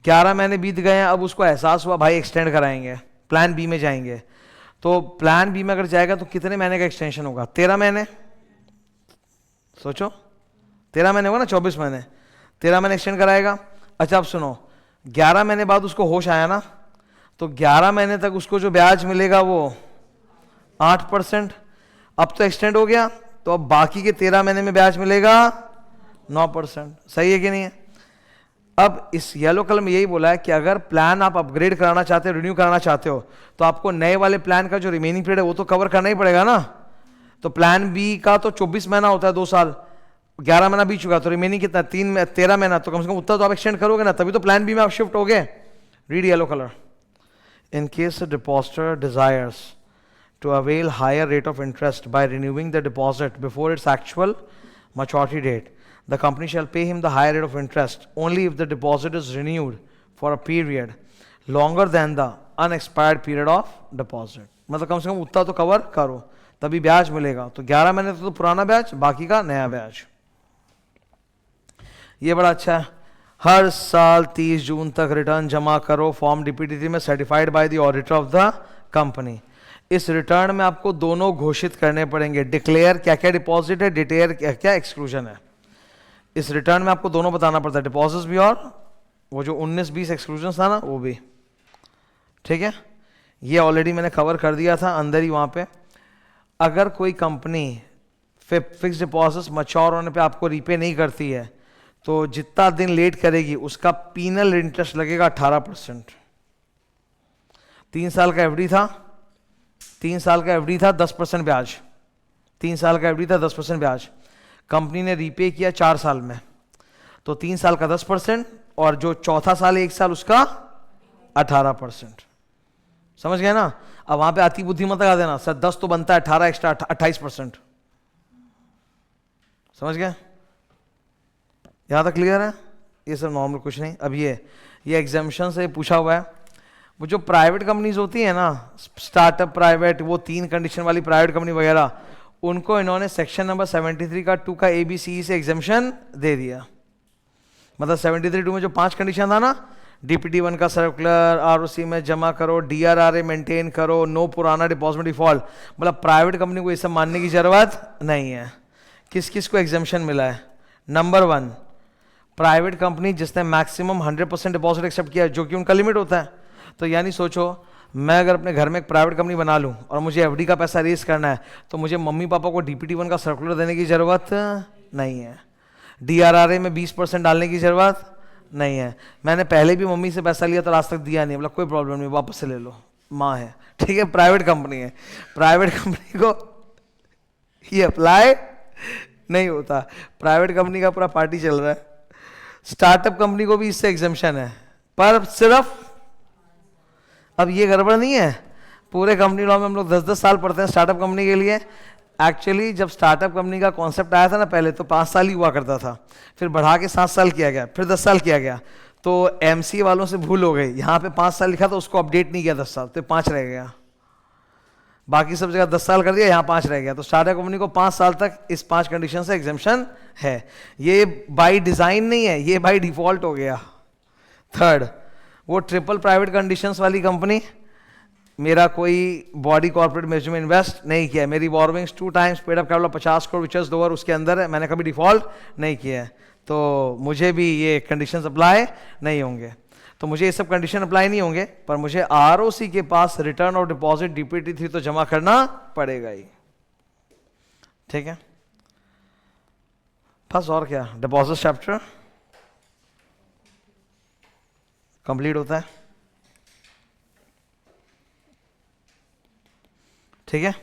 11 महीने बीत गए हैं, अब उसको एहसास हुआ भाई एक्सटेंड कराएंगे, प्लान बी में जाएंगे। तो प्लान बी में अगर जाएगा तो कितने महीने का एक्सटेंशन होगा? 13 महीने। सोचो 13 महीने होगा ना, 24 महीने, 13 महीने एक्सटेंड कराएगा। अच्छा अब सुनो, 11 महीने बाद उसको होश आया ना, तो 11 महीने तक उसको जो ब्याज मिलेगा वो 8%। अब तो एक्सटेंड हो गया, तो अब बाकी के 13 महीने में ब्याज मिलेगा 9%। सही है कि नहीं है? अब इस येलो कलर में यही बोला है कि अगर प्लान आप अपग्रेड कराना चाहते हो, रिन्यू कराना चाहते हो, तो आपको नए वाले प्लान का जो रिमेनिंग पीरियड है वो तो कवर करना ही पड़ेगा ना। तो प्लान बी का तो 24 महीना होता है, 2 साल, 11 महीना बीत चुका, तो रिमेनिंग कितना? 13 महीना, तो कम से कम उतना तो आप एक्सटेंड करोगे ना, तभी तो प्लान बी में आप शिफ्ट हो गए। Read yellow colour. In case the depositor desires to avail higher rate of interest by renewing the deposit before its actual maturity date, the company shall pay him the higher rate of interest only if the deposit is renewed for a period longer than the unexpired period of deposit। मतलब कम से कम उतना तो cover करो तभी ब्याज मिलेगा। तो 11 महीने तो पुराना ब्याज, बाकी का नया ब्याज। ये बड़ा अच्छा है। हर साल 30 जून तक रिटर्न जमा करो फॉर्म डीपीटी में, certified by the auditor of the company. इस रिटर्न में आपको दोनों घोषित करने पड़ेंगे, डिक्लेयर क्या क्या डिपॉजिट है, डिटेयर क्या क्या एक्सक्लूजन है। इस रिटर्न में आपको दोनों बताना पड़ता है, डिपॉजिट भी और वो जो 19-20 एक्सक्लूजन था ना वो भी। ठीक है, ये ऑलरेडी मैंने कवर कर दिया था अंदर ही वहां पे। अगर कोई कंपनी फिक्स डिपॉजिट मच्योर होने पे आपको रीपे नहीं करती है, तो जितना दिन लेट करेगी उसका पीनल इंटरेस्ट लगेगा 18%। 3 साल का एफडी था, 3 साल का एफडी था, 10% ब्याज। 3 साल का एफडी था, 10% ब्याज। कंपनी ने रीपे किया 4 साल में, तो 3 साल का 10% और जो चौथा साल 1 साल उसका 18%। समझ गए ना? अब वहां पे आती बुद्धि मत लगा देना, सर 10 तो बनता है, 18 एक्स्ट्रा 28%। समझ गए? यहां तक क्लियर है? ये सब नॉर्मल कुछ नहीं। अब ये एग्जामिशन से पूछा हुआ है, वो जो प्राइवेट कंपनीज होती है ना, स्टार्टअप प्राइवेट, वो 3 कंडीशन वाली प्राइवेट कंपनी वगैरह, उनको इन्होंने सेक्शन नंबर 73 का 2 का ABCE से एग्जामिशन दे दिया। मतलब 73(2) में जो 5 कंडीशन था ना, DPT 1 का सर्कुलर, ROC में जमा करो, DRRA मेंटेन करो, नो पुराना डिपॉजिट डिफॉल्ट, मतलब प्राइवेट कंपनी को ये सब मानने की जरूरत नहीं है। किस किस को एग्जामिशन मिला है? नंबर 1, प्राइवेट कंपनी जिसने मैक्सिमम 100% डिपॉजिट एक्सेप्ट किया है, जो कि उनका लिमिट होता है। तो यानी सोचो, मैं अगर अपने घर में एक प्राइवेट कंपनी बना लूं और मुझे एफडी का पैसा रेज करना है, तो मुझे मम्मी पापा को DPT 1 का सर्कुलर देने की जरूरत नहीं है, DRRA में 20% डालने की जरूरत नहीं है। मैंने पहले भी मम्मी से पैसा लिया तो आज तक दिया नहीं, मतलब कोई प्रॉब्लम नहीं, वापस से ले लो, माँ है। ठीक है, प्राइवेट कंपनी है, प्राइवेट कंपनी को ये अप्लाई नहीं होता। प्राइवेट कंपनी का पूरा पार्टी चल रहा है। स्टार्टअप कंपनी को भी इससे एग्जाम्पशन है, पर सिर्फ, अब ये गड़बड़ नहीं है, पूरे कंपनी लॉ में हम लोग 10-10 साल पढ़ते हैं स्टार्टअप कंपनी के लिए। एक्चुअली जब स्टार्टअप कंपनी का कॉन्सेप्ट आया था ना पहले, तो 5 साल ही हुआ करता था, फिर बढ़ा के 7 साल किया गया, फिर 10 साल किया गया। तो MC वालों से भूल हो गई, यहाँ पे 5 साल लिखा था, उसको अपडेट नहीं किया 10 साल, तो 5 रह गया। बाकी सब जगह 10 साल कर दिया, यहाँ 5 रह गया। तो स्टार्टअप कंपनी को 5 साल तक इस 5 कंडीशन से एग्जाम्पशन है। ये बाई डिजाइन नहीं है, ये बाई डिफॉल्ट हो गया। थर्ड, वो ट्रिपल प्राइवेट कंडीशंस वाली कंपनी, मेरा कोई बॉडी कॉर्पोरेट मेजर में इन्वेस्ट नहीं किया है, मेरी borrowings 2 times paid up capital 50 crore which is lower, उसके अंदर है, मैंने कभी डिफॉल्ट नहीं किया है, तो मुझे भी ये कंडीशंस अप्लाई नहीं होंगे। तो मुझे ये सब कंडीशन अप्लाई नहीं होंगे, पर मुझे ROC के पास रिटर्न ऑफ डिपॉजिट DPT 3 तो जमा करना पड़ेगा ही। ठीक है, बस और क्या, डिपॉजिट चैप्टर कंप्लीट होता है। ठीक है।